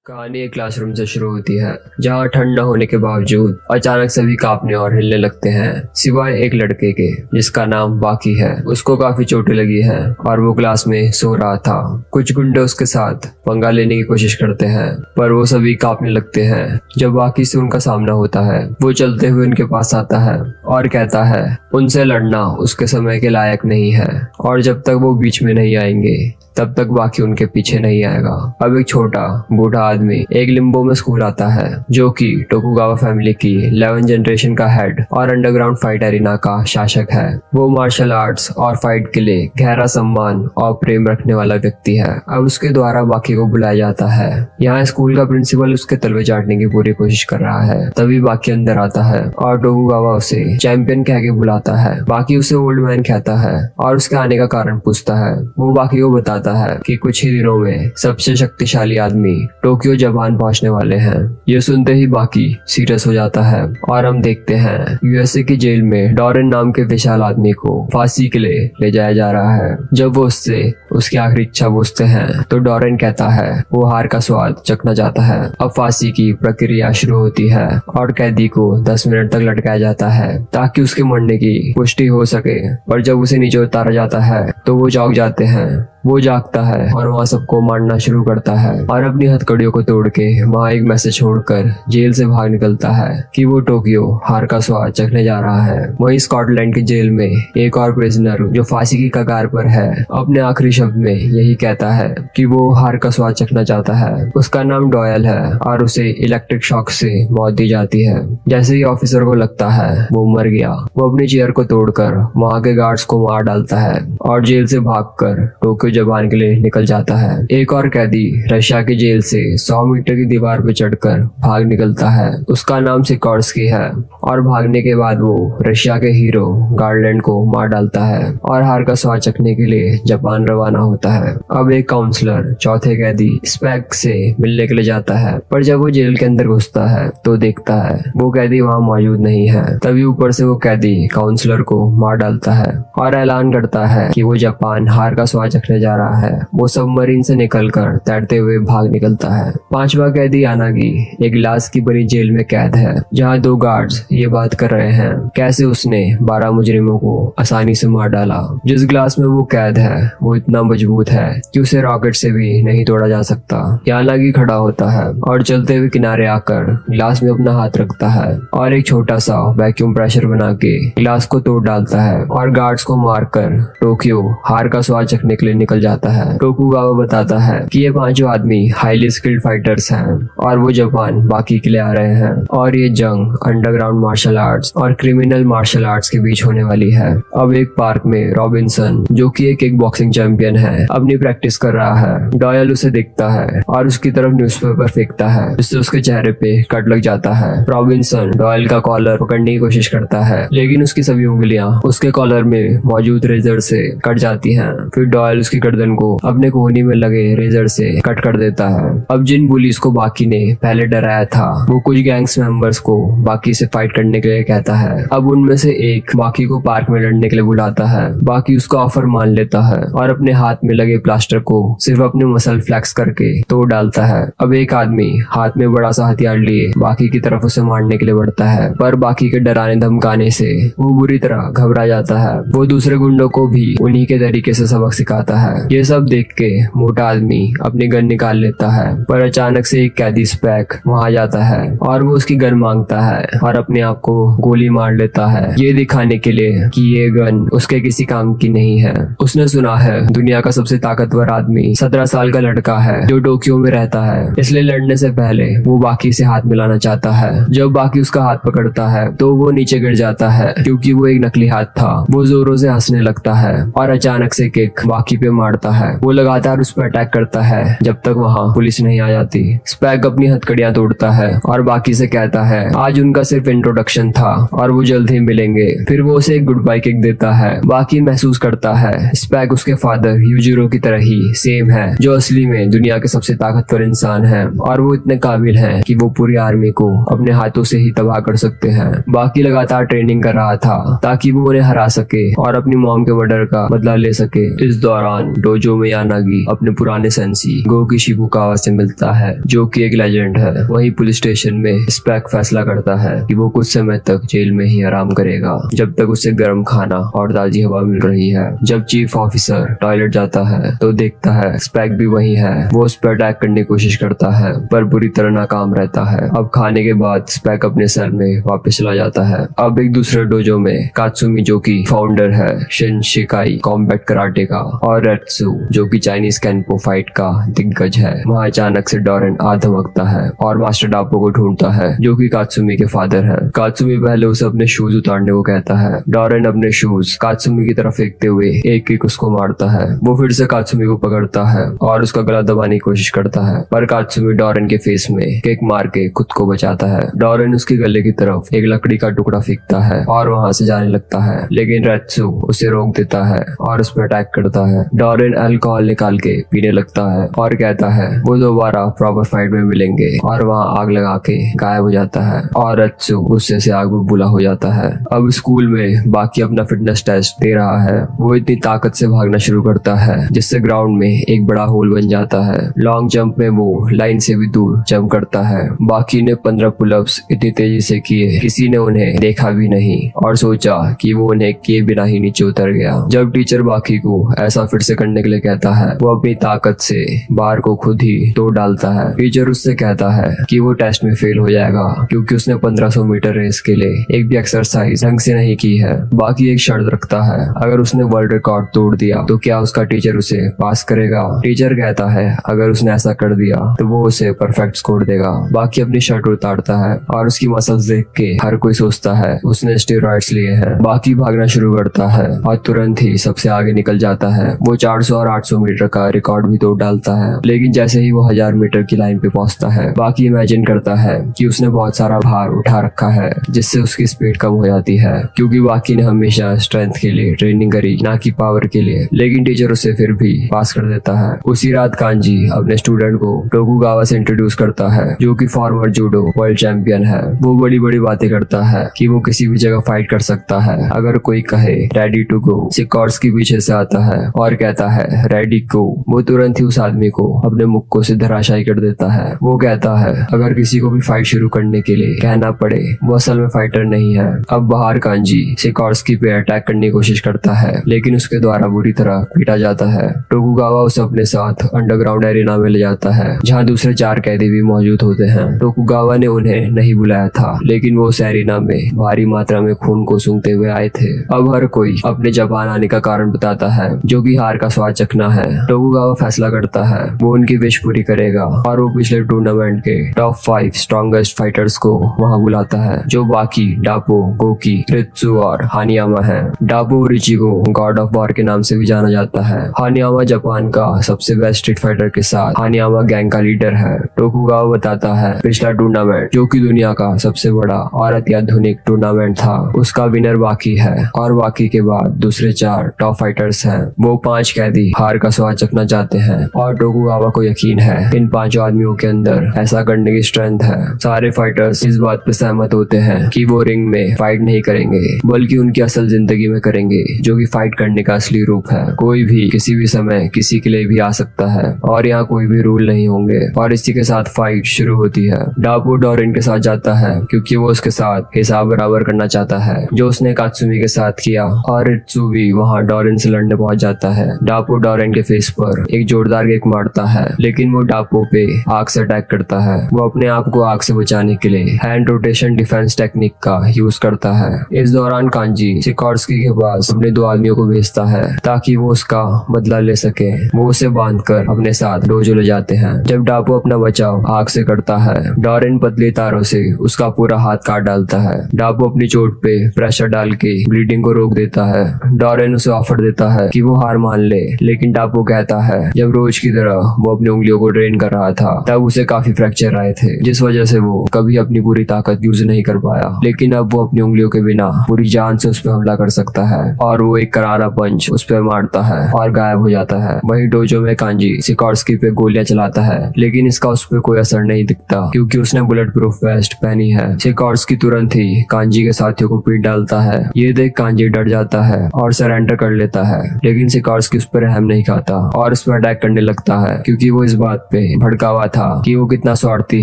कहानी एक क्लासरूम से शुरू होती है जहाँ ठंड न होने के बावजूद अचानक सभी कांपने और हिलने लगते हैं सिवाय एक लड़के के जिसका नाम बाकी है। उसको काफी चोटें लगी है और वो क्लास में सो रहा था। कुछ गुंडे उसके साथ पंगा लेने की कोशिश करते हैं पर वो सभी कांपने लगते हैं। जब बाकी से उनका सामना होता है वो चलते हुए उनके पास आता है और कहता है उनसे लड़ना उसके समय के लायक नहीं है और जब तक वो बीच में नहीं आएंगे तब तक बाकी उनके पीछे नहीं आएगा। अब एक छोटा बूढ़ा आदमी एक लिम्बो में स्कूल आता है जो कि टोकुगावा फैमिली की 11 जनरेशन का हेड और अंडरग्राउंड फाइट एरिना का शासक है। वो मार्शल आर्ट्स और फाइट के लिए गहरा सम्मान और प्रेम रखने वाला व्यक्ति है। अब उसके द्वारा बाकी को बुलाया जाता है। यहाँ स्कूल का प्रिंसिपल उसके तलवे चाटने की पूरी कोशिश कर रहा है। तभी बाकी अंदर आता है और टोकुगावा उसे चैंपियन कह के बुलाता है। बाकी उसे ओल्ड मैन कहता है और उसके आने का कारण पूछता है। वो बाकी को बताता है कि कुछ ही दिनों में सबसे शक्तिशाली आदमी टोक्यो जापान पहुंचने वाले हैं। ये सुनते ही बाकी सीरियस हो जाता है और हम देखते हैं यूएसए की जेल में डॉरेन नाम के विशाल आदमी को फांसी के लिए ले जाया जा रहा है। जब वो उससे उसकी आखिरी इच्छा पूछते हैं तो डॉरेन कहता है वो हार का स्वाद चखना चाहता है। अब फांसी की प्रक्रिया शुरू होती है और कैदी को 10 मिनट तक लटकाया जाता है ताकि उसके मरने की पुष्टि हो सके। पर जब उसे नीचे उतारा जाता है तो वो जाग जाते हैं। वो जागता है और वहाँ सबको मारना शुरू करता है और अपनी हथकड़ियों को तोड़ के वहाँ एक मैसेज छोड़कर जेल से भाग निकलता है कि वो टोक्यो हार का स्वाद चखने जा रहा है। वहीं स्कॉटलैंड की जेल में एक और प्रिजनर जो फांसी की कगार पर है अपने आखिरी शब्द में यही कहता है कि वो हार का स्वाद चखना चाहता है। उसका नाम डॉयल है और उसे इलेक्ट्रिक शॉक से मौत दी जाती है। जैसे ही ऑफिसर को लगता है वो मर गया वो अपनी चेयर को तोड़कर वहाँ के गार्ड्स को मार डालता है और जेल से भागकर टोक्यो जापान के लिए निकल जाता है। एक और कैदी रशिया की जेल से 100 मीटर की दीवार पर चढ़कर भाग निकलता है। उसका नाम सिकोर्स्की है और भागने के बाद वो रशिया के हीरो गार्लैंड को मार डालता है और हार का स्वाद चखने के लिए जापान रवाना होता है। अब एक काउंसलर चौथे कैदी स्पैक से मिलने के लिए जाता है पर जब वो जेल के अंदर घुसता है तो देखता है वो कैदी वहाँ मौजूद नहीं है। तभी ऊपर से वो कैदी काउंसलर को मार डालता है और ऐलान करता है कि वो जापान हार का स्वाद चखने जा रहा है। वो सबमरीन से निकलकर तैरते हुए भाग निकलता है। पांचवा कैदी यानागी एक ग्लास की बनी जेल में कैद है जहाँ 2 गार्ड्स ये बात कर रहे हैं कैसे उसने 12 मुजरिमों को आसानी से मार डाला। जिस ग्लास में वो कैद है वो इतना मजबूत है कि उसे रॉकेट से भी नहीं तोड़ा जा सकता। यानागी खड़ा होता है और चलते हुए किनारे आकर ग्लास में अपना हाथ रखता है और एक छोटा सा वैक्यूम प्रेशर बना के ग्लास को तोड़ डालता है और गार्ड्स को मारकर टोक्यो हार का स्वाद चखने के लिए निकल जाता है। टोकुगावा बताता है कि ये 5 आदमी हाईली स्किल्ड फाइटर्स हैं और वो जापान बाकी के लिए आ रहे हैं और ये जंग अंडरग्राउंड मार्शल आर्ट्स और क्रिमिनल मार्शल आर्ट्स के बीच होने वाली है। अब एक पार्क में रॉबिन्सन जो कि एक बॉक्सिंग चैंपियन है अपनी प्रैक्टिस कर रहा है। डॉयल उसे देखता है और उसकी तरफ न्यूज़पेपर फेंकता है जिससे उसके चेहरे पे कट लग जाता है। रॉबिन्सन डॉयल का कॉलर पकड़ने की कोशिश करता है लेकिन उसकी सभी उंगलियां उसके कॉलर में मौजूद रेजर से कट जाती हैं। फिर डॉयल उसकी गर्दन को अपने कोहनी में लगे रेजर से कट कर देता है। अब जिन पुलिस को बाकी ने पहले डराया था वो कुछ गैंग्स मेंबर्स को बाकी से फाइट करने के लिए कहता है। अब उनमें से एक बाकी को पार्क में लड़ने के लिए बुलाता है। बाकी उसका ऑफर मान लेता है और अपने हाथ में लगे प्लास्टर को सिर्फ अपने मसल फ्लेक्स करके तोड़ डालता है। अब एक आदमी हाथ में बड़ा सा हथियार लिए बाकी की तरफ उसे मारने के लिए बढ़ता है पर बाकी के डराने धमकाने से वो बुरी तरह घबरा जाता है। वो दूसरे गुंडों को भी उन्हीं के तरीके से सबक सिखाता है। ये सब देख के मोटा आदमी अपनी गन निकाल लेता है पर अचानक से एक कैदी स्पैक वहां जाता है और वो उसकी गन मांगता है और अपने आप को गोली मार लेता है ये दिखाने के लिए कि ये गन उसके किसी काम की नहीं है। उसने सुना है दुनिया का सबसे ताकतवर आदमी 17 साल का लड़का है जो टोक्यो में रहता है इसलिए लड़ने से पहले वो बाकी से हाथ मिलाना चाहता है। जब बाकी उसका हाथ पकड़ता है तो वो नीचे गिर जाता है क्योंकि वो एक नकली हाथ था। वो जोरों से हंसने लगता है और अचानक से किक बाकी पे मारता है। वो लगातार उस पर अटैक करता है जब तक वहाँ पुलिस नहीं आ जाती। स्पैक अपनी हथकड़ियां तोड़ता है और बाकी से कहता है आज उनका सिर्फ इंट्रोडक्शन था और वो जल्द ही मिलेंगे। फिर वो उसे एक गुड बाय किक देता है। बाकी महसूस करता है स्पैक उसके फादर यूजिरो की तरह ही सेम है जो असली में दुनिया के सबसे ताकतवर इंसान है और वो इतने काबिल है कि वो पूरी आर्मी को अपने हाथों से ही तबाह कर सकते हैं। बाकी लगातार ट्रेनिंग कर रहा था ताकि वो उन्हें हरा सके और अपनी मॉम के मर्डर का बदला ले सके। इस दौरान दौरान डोजो में यानागी अपने पुराने सेंसी गोकी शिबुकावा से मिलता है, जो कि एक लेजेंड है। वहीं पुलिस स्टेशन में स्पेक फैसला करता है कि वो कुछ समय तक जेल में ही आराम करेगा, जब तक उसे गर्म खाना और ताजी हवा मिल रही है। जब चीफ ऑफिसर टॉयलेट जाता है तो देखता है स्पेक भी वही है। वो उस पर अटैक करने की कोशिश करता है पर बुरी तरह नाकाम रहता है। अब खाने के बाद स्पेक अपने सेल में वापस चला जाता है। अब एक दूसरे डोजो में कात्सुमी, जो कि फाउंडर है शिन शिकाई कॉम्बैट कराटे का, और रेत्सु, जो कि चाइनीज कैनपो फाइट का दिग्गज है, वहाँ अचानक से डोरेन आ धमकता है और मास्टर डापो को ढूंढता है, जो कि कात्सुमी के फादर है। कात्सुमी पहले उसे अपने शूज उतारने को कहता है। डोरेन अपने शूज कात्सुमी की तरफ फेंकते हुए एक किक उसको मारता है। वो फिर से कात्सुमी को पकड़ता है और उसका गला दबाने की कोशिश करता है, पर कात्सुमी डोरेन के फेस में किक मार के खुद को बचाता है। डोरेन उसके गले की तरफ एक लकड़ी का टुकड़ा फेंकता है और वहाँ से जाने लगता है, लेकिन रेत्सु उसे रोक देता है और उस पर अटैक करता है। डोरेन अल्कोहल निकाल के पीने लगता है और कहता है वो दोबारा प्रॉपर फाइट में मिलेंगे, और वहाँ आग लगा के गायब हो जाता है और रेत्सु गुस्से से आग में बुला हो जाता है। अब स्कूल में बाकी अपना फिटनेस टेस्ट दे रहा है। वो इतनी ताकत से भागना शुरू करता है जिससे ग्राउंड में एक बड़ा होल बन जाता है। लॉन्ग जंप में वो लाइन से भी दूर जंप करता है। बाकी ने 15 पुलअप्स इतनी तेजी से किए, किसी ने उन्हें देखा भी नहीं और सोचा कि वो उन्हें किए बिना ही नीचे उतर गया। जब टीचर बाकी को ऐसा फिर से करने के लिए कहता है, वो अपनी ताकत से बार को खुद ही तोड़ डालता है। टीचर उससे कहता है कि वो टेस्ट में फेल हो जाएगा क्योंकि उसने 1500 मीटर रेस के लिए एक भी एक्सरसाइज ढंग से नहीं की है। बाकी एक शर्त रखता है, अगर उसने वर्ल्ड रिकॉर्ड तोड़ दिया तो क्या उसका टीचर उसे पास करेगा। टीचर कहता है अगर उसने ऐसा कर दिया तो वो उसे परफेक्ट स्कोर देगा। बाकी अपनी शर्ट उतारता है और उसकी मसल्स देख के हर कोई सोचता है उसने स्टेरॉइड्स लिए हैं। बाकी भागना शुरू करता है और तुरंत ही सबसे आगे निकल जाता है। वो 400 और 800 मीटर का रिकॉर्ड भी तोड़ डालता है, लेकिन जैसे ही वो 1000 मीटर की लाइन पे पहुंचता है, बाकी इमेजिन करता है कि उसने बहुत सारा भार उठा रखा है जिससे उसकी स्पीड कम हो जाती है, क्योंकि बाकी ने हमेशा स्ट्रेंथ के लिए ट्रेनिंग करी ना कि पावर के लिए। लेकिन टीचर उसे फिर भी पास कर देता है। उसी रात कांजी अपने स्टूडेंट को टोकुगावा से इंट्रोड्यूस करता है, जो कि फॉर्मर जूडो वर्ल्ड चैंपियन है। वो बड़ी बड़ी बातें करता है कि वो किसी भी जगह फाइट कर सकता है अगर कोई कहे रेडी टू गो। सिकॉर्स्की पीछे से आता है और कहता है रेडी गो। वो तुरंत ही उस आदमी को अपने मुक्कों से धराशायी कर देता है। वो कहता है अगर किसी को भी फाइट शुरू करने के लिए कहना पड़े वो असल में फाइटर नहीं है। अब बाहर कांजी सिकॉर्स्की पे अटैक करने की कोशिश करता है, लेकिन उसके द्वारा बुरी तरह पीटा जाता है। टोकुगावा उसे अपने साथ अंडरग्राउंड एरिना में ले जाता है, जहाँ दूसरे 4 कैदी भी मौजूद होते हैं। टोकुगावा ने उन्हें नहीं बुलाया था, लेकिन वो उस एरिना में भारी मात्रा में खून को सूंघते हुए आए थे। अब हर कोई अपने जापान आने का कारण बताता है, जो कि हार का स्वाद चखना है। टोकुगावा फैसला करता है वो उनकी विश पूरी करेगा और वो पिछले टूर्नामेंट के टॉप 5 स्ट्रॉन्गेस्ट फाइटर्स को वहाँ बुलाता है, जो बाकी डापो, गोकी, रित्सु और हानियामा है। डापो रिचिगो गॉड ऑफ वॉर के नाम से भी जाना जाता है। हानियामा जापान का सबसे बेस्ट स्ट्रीट फाइटर के साथ हानियामा गैंग का लीडर है। टोकुगावा बताता है पिछला टूर्नामेंट, जो कि दुनिया का सबसे बड़ा और अत्याधुनिक टूर्नामेंट था, उसका विनर बाकी है और बाकी के बाद दूसरे 4 टॉप फाइटर्स हैं। वो 5 कैदी हार का स्वाद चखना चाहते हैं और टोकुगावा को यकीन है इन 5 आदमियों के अंदर ऐसा करने की स्ट्रेंथ है। सारे फाइटर्स इस बात पे सहमत होते हैं कि वो रिंग में फाइट नहीं करेंगे, बल्कि उनकी असल जिंदगी में करेंगे, जो कि फाइट करने का असली रूप है। कोई भी किसी भी समय किसी के लिए भी आ सकता है और यहाँ कोई भी रूल नहीं होंगे। और इसी के साथ फाइट शुरू होती है। डापो डोरेन के साथ जाता है क्योंकि वो उसके साथ हिसाब बराबर करना चाहता है, जो उसने कात्सुमी के साथ किया। और रित्सु भी वहाँ डोरेन से लड़ने पहुंच जाता है। डापो डोरेन के फेस पर एक जोरदार किक मारता है, लेकिन वो डापो पे आग से अटैक करता है। वो अपने आप को आग से बचाने के लिए हैंड रोटेशन डिफेंस टेक्निक का यूज करता है। इस दौरान कांजी सिकॉर्स्की के पास अपने 2 आदमियों को भेजता है ताकि वो उसका बदला ले सके। वो उसे बांधकर अपने साथ डोजो ले जाते हैं। जब डापो अपना बचाव आग से करता है, डोरेन पतली तारों से उसका पूरा हाथ काट डालता है। डापो अपनी चोट पे प्रेशर डाल के ब्लीडिंग को रोक देता है। डोरेन उसे ऑफर देता है कि वो हार मान ले, लेकिन डापो कहता है जब रोज की तरह वो अपनी उंगलियों को ट्रेन कर रहा था तब उसे काफी फ्रैक्चर आए थे, जिस वजह से वो कभी अपनी पूरी ताकत यूज नहीं कर पाया। लेकिन अब वो अपनी उंगलियों के बिना पूरी जान से उस पर हमला कर सकता है और वो एक करारा पंच उस पर मारता है और गायब हो जाता है। वहीं डोजो में कांजी सिकॉर्स्की पे गोलियां चलाता है, लेकिन इसका उस पर कोई असर नहीं दिखता क्योंकि उसने बुलेट प्रूफ वेस्ट पहनी है। सिकॉर्स्की तुरंत ही कांजी के साथियों को पीट डालता है। ये देख कांजी डर जाता है और सरेंडर कर लेता है, लेकिन सिकॉर्स्की उस पर रहम नहीं खाता और उस पर अटैक करने लगता है, क्योंकि वो इस बात पे भड़का हुआ था कि वो कितना स्वार्थी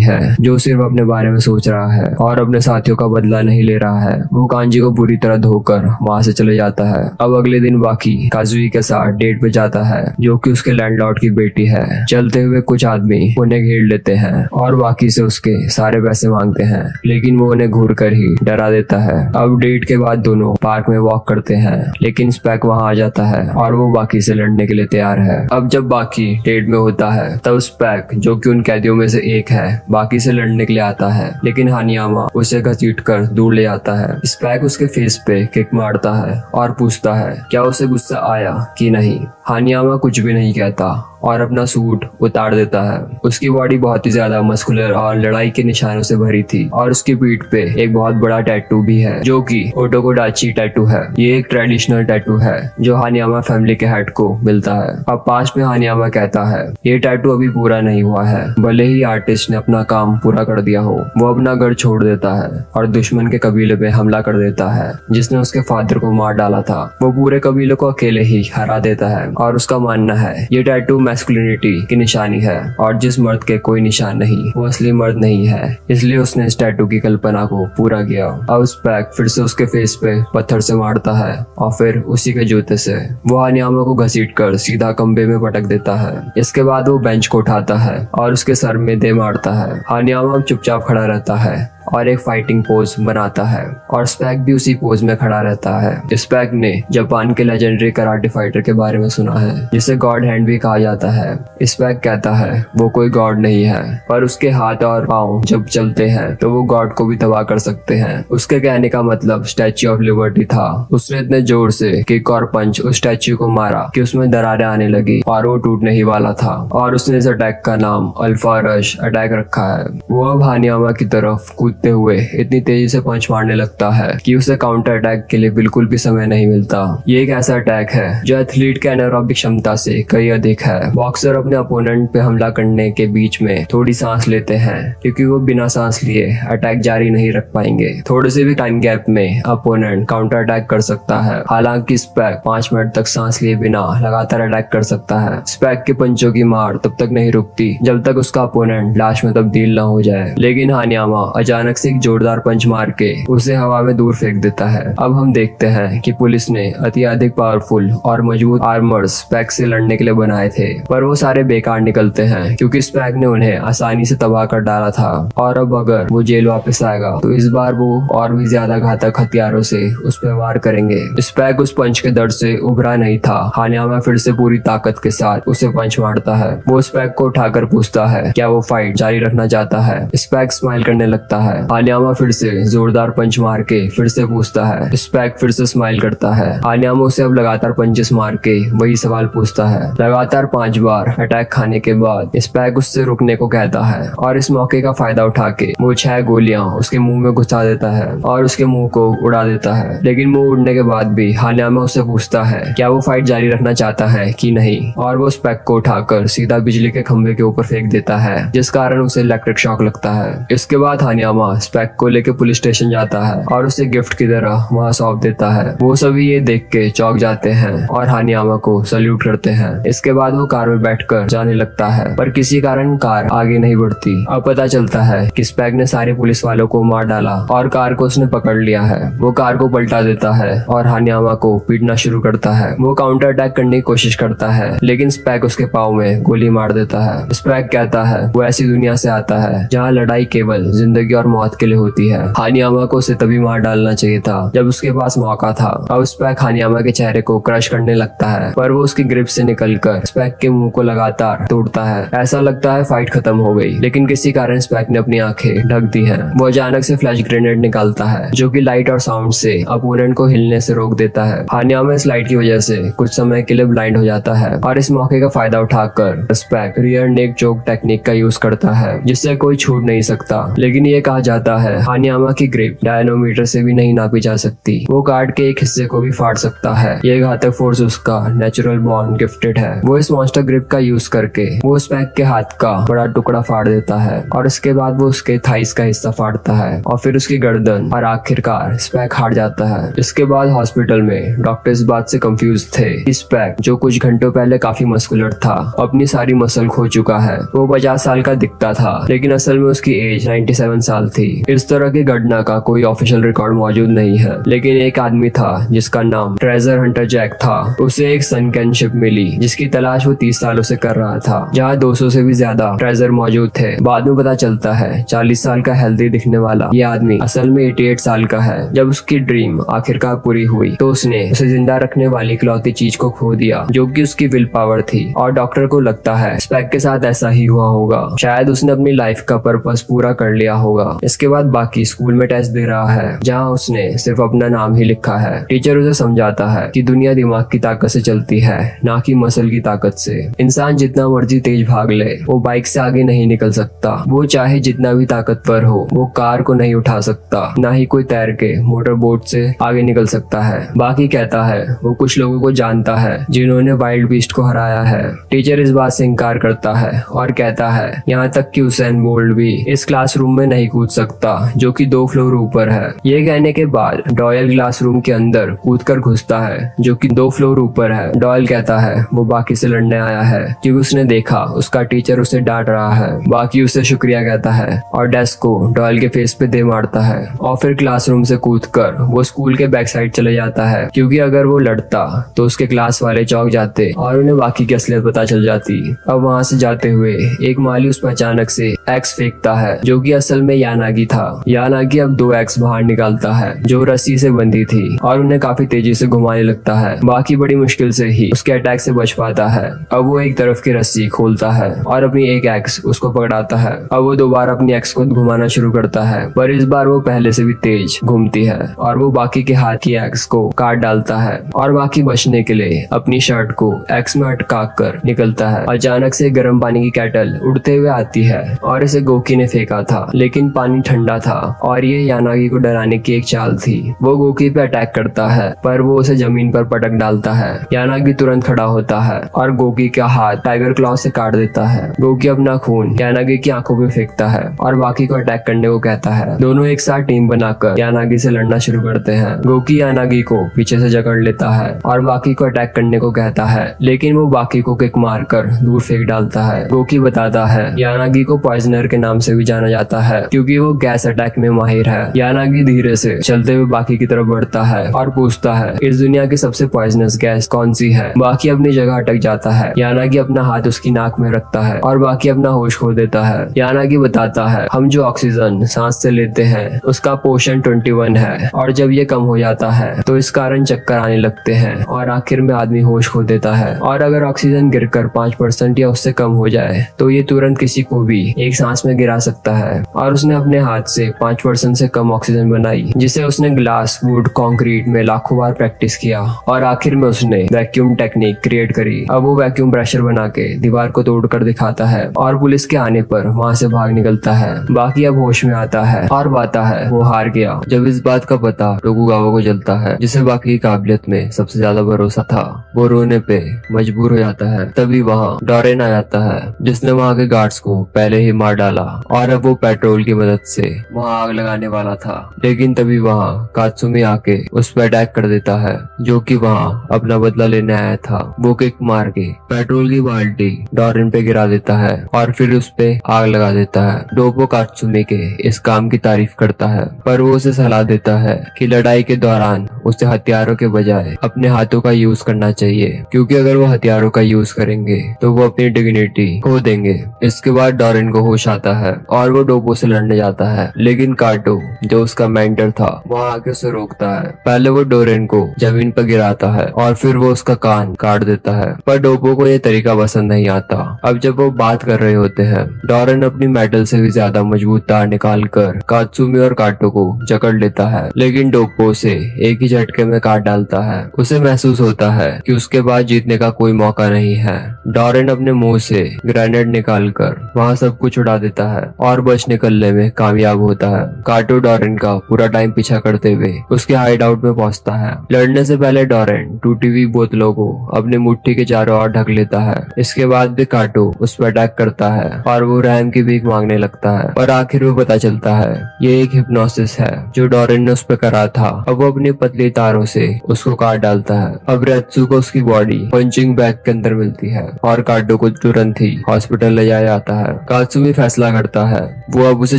है जो सिर्फ अपने बारे में सोच रहा है और अपने साथियों का बदला नहीं ले रहा है। वो कांजी को पूरी तरह धोकर वहाँ से चले जाता है। अब अगले दिन बाकी काजुई के साथ डेट पे जाता है, जो कि उसके लैंडलॉर्ड की बेटी है। चलते हुए कुछ आदमी उन्हें घेर लेते हैं और बाकी से उसके सारे पैसे मांगते हैं, लेकिन वो उन्हें घूर कर ही डरा देता है। अब डेट के बाद दोनों पार्क में वॉक करते हैं, लेकिन स्पैक वहाँ आ जाता है और वो बाकी से लड़ने के लिए तैयार है। अब जब बाकी डेट में होता है तब स्पैक, जो कि उन कैदियों में से एक है, बाकी से लड़ने के लिए आता है, लेकिन हानियामा उसे घसीट कर दूर ले जाता है। स्पैक उसके फेस पे किक मारता है और पूछता है क्या उसे गुस्सा आया कि नहीं। हानियामा कुछ भी नहीं कहता और अपना सूट उतार देता है। उसकी बॉडी बहुत ही ज्यादा मस्कुलर और लड़ाई के निशानों से भरी थी और उसकी पीठ पे एक बहुत बड़ा टैटू भी है, जो कि ओटोकोडाची टैटू है। ये एक ट्रेडिशनल टैटू है जो हानियामा फैमिली के हेड को मिलता है। अब पास में हानियामा कहता है ये टैटू अभी पूरा नहीं हुआ है, भले ही आर्टिस्ट ने अपना काम पूरा कर दिया हो। वो अपना घर छोड़ देता है और दुश्मन के कबीले पे हमला कर देता है, जिसने उसके फादर को मार डाला था। वो पूरे कबीले को अकेले ही हरा देता है और उसका मानना है ये टैटू मैस्कुलिनिटी की निशानी है और जिस मर्द के कोई निशान नहीं वो असली मर्द नहीं है, इसलिए उसने इस टैटू की कल्पना को पूरा किया। अब स्पैक फिर से उसके फेस पे पत्थर से मारता है और फिर उसी के जूते से वो हानियामा को घसीट कर सीधा खंबे में पटक देता है। इसके बाद वो बेंच को उठाता है और उसके सर में दे मारता है। हानियामा चुपचाप खड़ा रहता है और एक फाइटिंग पोज बनाता है और स्पैक भी उसी पोज में खड़ा रहता है। स्पैक ने जापान के लेजेंडरी कराटे फाइटर के बारे में सुना है, जिसे गॉड हैंड भी कहा जाता है। स्पैक कहता है वो कोई गॉड नहीं है, पर उसके हाथ और पांव जब चलते हैं तो वो गॉड को भी तबाह कर सकते हैं। उसके कहने का मतलब स्टैच्यू ऑफ लिबर्टी था। उसने इतने जोर से किक और पंच उस स्टैच्यू को मारा कि उसमें दरारें आने लगी और वो टूटने ही वाला था, और उसने इस अटैक का नाम अल्फा रश अटैक रखा है। वो अब हानियामा की तरफ कूदते हुए इतनी तेजी से पंच मारने लगता है कि उसे काउंटर अटैक के लिए बिल्कुल भी समय नहीं मिलता। ये एक ऐसा अटैक है जो एथलीट के एनारोबिक क्षमता से कई अधिक है। बॉक्सर अपने अपोनेंट पे हमला करने के बीच में थोड़ी सांस लेते हैं, क्योंकि वो बिना सांस लिए अटैक जारी नहीं रख पाएंगे। थोड़े से भी टाइम गैप में अपोनेंट काउंटर अटैक कर सकता है। हालांकि स्पैक 5 मिनट तक सांस लिए बिना लगातार अटैक कर सकता है। स्पैक के पंचों की मार तब तक नहीं रुकती जब तक उसका अपोनेंट लाश में तब्दील न हो जाए, लेकिन हानियामा अचानक से एक जोरदार पंच मार के उसे हवा में दूर फेंक देता है। अब हम देखते हैं कि पुलिस ने अत्यधिक पावरफुल और मजबूत आर्मर्स स्पैक से लड़ने के लिए बनाए थे, पर वो सारे बेकार निकलते हैं क्योंकि स्पैक ने उन्हें आसानी से तबाह कर डाला था। और अब अगर वो जेल वापस आएगा तो इस बार वो और भी ज्यादा घातक हथियारों से उस पर वार करेंगे। स्पैक उस पंच के दर्द से उभरा नहीं था। हानियामा फिर से पूरी ताकत के साथ उसे पंच मारता है। वो स्पैक को उठाकर पूछता है क्या वो फाइट जारी रखना चाहता है। स्पैक स्माइल करने लगता है। हानियामा फिर से जोरदार पंच मार के फिर से पूछता है। स्पैक फिर से स्माइल करता है। हानियामा उसे अब लगातार पंचेस मार के वही सवाल पूछता है। लगातार 5 बार अटैक खाने के बाद स्पैक उससे रुकने को कहता है और इस मौके का फायदा उठा के वो 6 गोलियां उसके मुंह में घुसा देता है और उसके मुंह को उड़ा देता है। लेकिन मुंह उड़ने के बाद भी हानियामा उससे पूछता है क्या वो फाइट जारी रखना चाहता है कि नहीं, और वो स्पैक को उठाकर सीधा बिजली के खंभे के ऊपर फेंक देता है, जिस कारण उसे इलेक्ट्रिक शॉक लगता है। इसके बाद हानियामा स्पैक को लेकर पुलिस स्टेशन जाता है और उसे गिफ्ट की तरह वहाँ सौंप देता है। वो सभी ये देख के चौंक जाते हैं और हानियामा को सल्यूट करते हैं। इसके बाद वो कार में बैठकर जाने लगता है, पर किसी कारण कार आगे नहीं बढ़ती। अब पता चलता है कि स्पैक ने सारे पुलिस वालों को मार डाला और कार को उसने पकड़ लिया है। वो कार को पलटा देता है और हानियामा को पीटना शुरू करता है। वो काउंटर अटैक करने की कोशिश करता है, लेकिन स्पैक उसके पाँव में गोली मार देता है। स्पैक कहता है वो ऐसी दुनिया से आता है जहाँ लड़ाई केवल जिंदगी और मौत के लिए होती है। हानियामा को उसे तभी मार डालना चाहिए था जब उसके पास मौका था। अब स्पैक हानियामा के चेहरे को क्रश करने लगता है, पर वो उसकी ग्रिप से निकलकर स्पैक के मुंह को लगातार तोड़ता है। ऐसा लगता है फाइट खत्म हो गई, लेकिन किसी कारण स्पैक ने अपनी आंखें ढक दी हैं। वो अचानक से फ्लैश ग्रेनेड निकालता है, जो कि लाइट और साउंड से अपोनेंट को हिलने से रोक देता है। हानियामा इस लाइट की वजह से कुछ समय के लिए ब्लाइंड हो जाता है और इस मौके का फायदा उठाकर स्पैक रियर नेक चोक टेक्निक का यूज करता है, जिससे कोई छूट नहीं सकता। लेकिन ये कहा जाता है हानियामा की ग्रिप डायनोमीटर से भी नहीं नापी जा सकती। वो कार्ड के एक हिस्से को भी फाड़ सकता है। ये घातक फोर्स उसका नेचुरल बॉर्न गिफ्टेड है। वो इस मॉन्स्टर ग्रिप का यूज करके वो स्पैक के हाथ का बड़ा टुकड़ा फाड़ देता है और इसके बाद वो उसके थाइस का हिस्सा फाड़ता है और फिर उसकी गर्दन और आखिरकार स्पैक हार जाता है। इसके बाद हॉस्पिटल में डॉक्टर इस बात से कंफ्यूज थे कि स्पैक जो कुछ घंटों पहले काफी मस्कुलर था अपनी सारी मसल खो चुका है। वो 50 साल का दिखता था लेकिन असल में उसकी एज 97 साल थी। इस तरह की घटना का कोई ऑफिशियल रिकॉर्ड मौजूद नहीं है, लेकिन एक आदमी था जिसका नाम ट्रेजर हंटर जैक था। उसे एक सनकैन शिप मिली जिसकी तलाश वो 30 सालों से कर रहा था, जहाँ 200 से भी ज्यादा ट्रेजर मौजूद थे। बाद में पता चलता है 40 साल का हेल्दी दिखने वाला ये आदमी असल में 88 साल का है। जब उसकी ड्रीम आखिरकार पूरी हुई तो उसने उसे जिंदा रखने वाली इकलौती चीज को खो दिया जो कि उसकी विल पावर थी। और डॉक्टर को लगता है स्पैक के साथ ऐसा ही हुआ होगा, शायद उसने अपनी लाइफ का पर्पस पूरा कर लिया होगा। इसके बाद बाकी स्कूल में टेस्ट दे रहा है जहाँ उसने सिर्फ अपना नाम ही लिखा है। टीचर उसे समझाता है कि दुनिया दिमाग की ताकत से चलती है, ना कि मसल की ताकत से। इंसान जितना मर्जी तेज भाग ले वो बाइक से आगे नहीं निकल सकता। वो चाहे जितना भी ताकतवर हो वो कार को नहीं उठा सकता, ना ही कोई तैर के मोटर बोट से आगे निकल सकता है। बाकी कहता है वो कुछ लोगों को जानता है जिन्होंने वाइल्ड बीस्ट को हराया है। टीचर इस बात से इनकार करता है और कहता है यहाँ तक कि उसेन बोल्ट भी इस क्लासरूम में नहीं कूद सकता जो कि 2 फ्लोर ऊपर है। ये कहने के बाद डॉयल क्लासरूम के अंदर कूदकर घुसता है जो कि 2 फ्लोर ऊपर है। डॉयल कहता है वो बाकी से लड़ने आया है क्योंकि उसने देखा उसका टीचर उसे डांट रहा है। बाकी उसे शुक्रिया कहता है और डेस्क को डॉयल के फेस पे दे मारता है और फिर क्लासरूम से कूदकर वो स्कूल के बैक साइड चले जाता है क्योंकि अगर वो लड़ता तो उसके क्लास वाले चौंक जाते और उन्हें बाकी की असलियत पता चल जाती। अब वहाँ से जाते हुए एक माली उस पर अचानक से एक्स फेंकता है जो कि असल में यानागी था। यानागी अब 2 एक्स बाहर निकालता है जो रस्सी से बंधी थी और उन्हें काफी तेजी से घुमाने लगता है। बाकी बड़ी मुश्किल से ही उसके अटैक से बच पाता है। अब वो एक तरफ की रस्सी खोलता है और अपनी एक एक्स उसको पकड़ाता है। अब वो दोबारा अपनी एक्स को घुमाना शुरू करता है पर इस बार वो पहले से भी तेज घूमती है और वो बाकी के हाथ की एक्स को काट डालता है और बाकी बचने के लिए अपनी शर्ट को एक्स में अटका कर निकलता है। अचानक से गर्म पानी की केटल उड़ते हुए आती है और इसे गोकी ने फेंका था लेकिन पानी ठंडा था और ये यानागी को डराने की एक चाल थी। वो गोकी पे अटैक करता है पर वो उसे जमीन पर पटक डालता है। यानागी तुरंत खड़ा होता है और गोकी का हाथ टाइगर क्लॉ से काट देता है। गोकी अपना खून यानागी की आंखों पे फेंकता है और बाकी को अटैक करने को कहता है। दोनों एक साथ टीम बनाकर यानागी से लड़ना शुरू करते हैं। गोकी यानागी को पीछे से जकड़ लेता है और बाकी को अटैक करने को कहता है लेकिन वो बाकी को किक मारकर दूर फेंक डालता है। गोकी बताता है यानागी को पॉइजनर के नाम से भी जाना जाता है क्योंकि वो गैस अटैक में माहिर है। यानागी धीरे से चलते हुए बाकी की तरफ बढ़ता है और पूछता है इस दुनिया की सबसे पॉइजनस गैस कौन सी है। बाकी अपनी जगह अटक जाता है। यानागी अपना हाथ उसकी नाक में रखता है और बाकी अपना होश खो देता है। यानागी बताता है हम जो ऑक्सीजन सांस से लेते हैं उसका पोर्शन 21 है और जब ये कम हो जाता है तो इस कारण चक्कर आने लगते हैं और आखिर में आदमी होश खो देता है। और अगर ऑक्सीजन गिरकर 5% या उससे कम हो जाए तो ये तुरंत किसी को भी एक सांस में गिरा सकता है। और उसने अपने हाथ से 5% से कम ऑक्सीजन बनाई जिसे उसने ग्लास, वुड, कंक्रीट में लाखों बार प्रैक्टिस किया और आखिर में उसने वैक्यूम टेक्निक क्रिएट करी। अब वो वैक्यूम प्रेशर बना के दीवार को तोड़कर दिखाता है और पुलिस के आने पर वहाँ से भाग निकलता है। बाकी अब होश में आता है और पाता है वो हार गया। जब इस बात का पता टोकुगावा को चलता है जिसे बाकी की काबिलियत में सबसे ज्यादा भरोसा था, वो रोने पे मजबूर हो जाता है। तभी वहाँ डोरेन आ जाता है जिसने वहाँ के गार्ड्स को पहले ही मार डाला और अब वो पेट्रोल की मदद से वहाँ आग लगाने वाला था। लेकिन तभी वहाँ कात्सुमी आके उस पर अटैक कर देता है जो कि वहाँ अपना बदला लेने आया था। वो किक मार के पेट्रोल की बाल्टी डोरेन पे गिरा देता है और फिर उस पे आग लगा देता है। डोपो कात्सुमी के इस काम की तारीफ करता है पर वो उसे सलाह देता है कि लड़ाई के दौरान उसे हथियारों के बजाय अपने हाथों का यूज करना चाहिए क्योंकि अगर वो हथियारों का यूज करेंगे तो वो अपनी डिग्निटी खो देंगे। इसके बाद डोरेन को होश आता है और वो डोपो से लड़ने जाता है लेकिन काटो जो उसका मेंटर था वहाँ आके उसे रोकता है। पहले वो डोरेन को जमीन पर गिराता है और फिर वो उसका कान काट देता है पर डोपो को ये तरीका पसंद नहीं आता। अब जब वो बात कर रहे होते हैं डोरेन अपनी मेटल से भी ज्यादा मजबूत तार निकाल कर कात्सुमी और काटो को जकड़ लेता है लेकिन डोपो से एक ही झटके में काट डालता है। उसे महसूस होता है कि उसके बाद जीतने का कोई मौका नहीं है। डोरेन अपने मुंह से ग्रेनेड निकालकर वहाँ सब कुछ उड़ा देता है और बच निकलने में में कामयाब होता है। काटो डोरेन का पूरा टाइम पीछा करते हुए उसके हाइड आउट में पहुंचता है। लड़ने से पहले डोरेन टूटी हुई बोतलों को अपनी मुट्ठी के चारों ओर ढक लेता है। इसके बाद भी काटो उस पर अटैक करता है और वो रहम की भीख मांगने लगता है। और आखिर वो पता चलता है ये एक हिप्नोसिस है जो डोरेन ने उस पर करा था। अब वो अपनी पतली तारों से उसको काट डालता है। अब रेत्सु को उसकी बॉडी पंचिंग बैग के अंदर मिलती है और काटो को तुरंत ही हॉस्पिटल ले जाया जाता है। कात्सुमी फैसला करता है वो अब उसे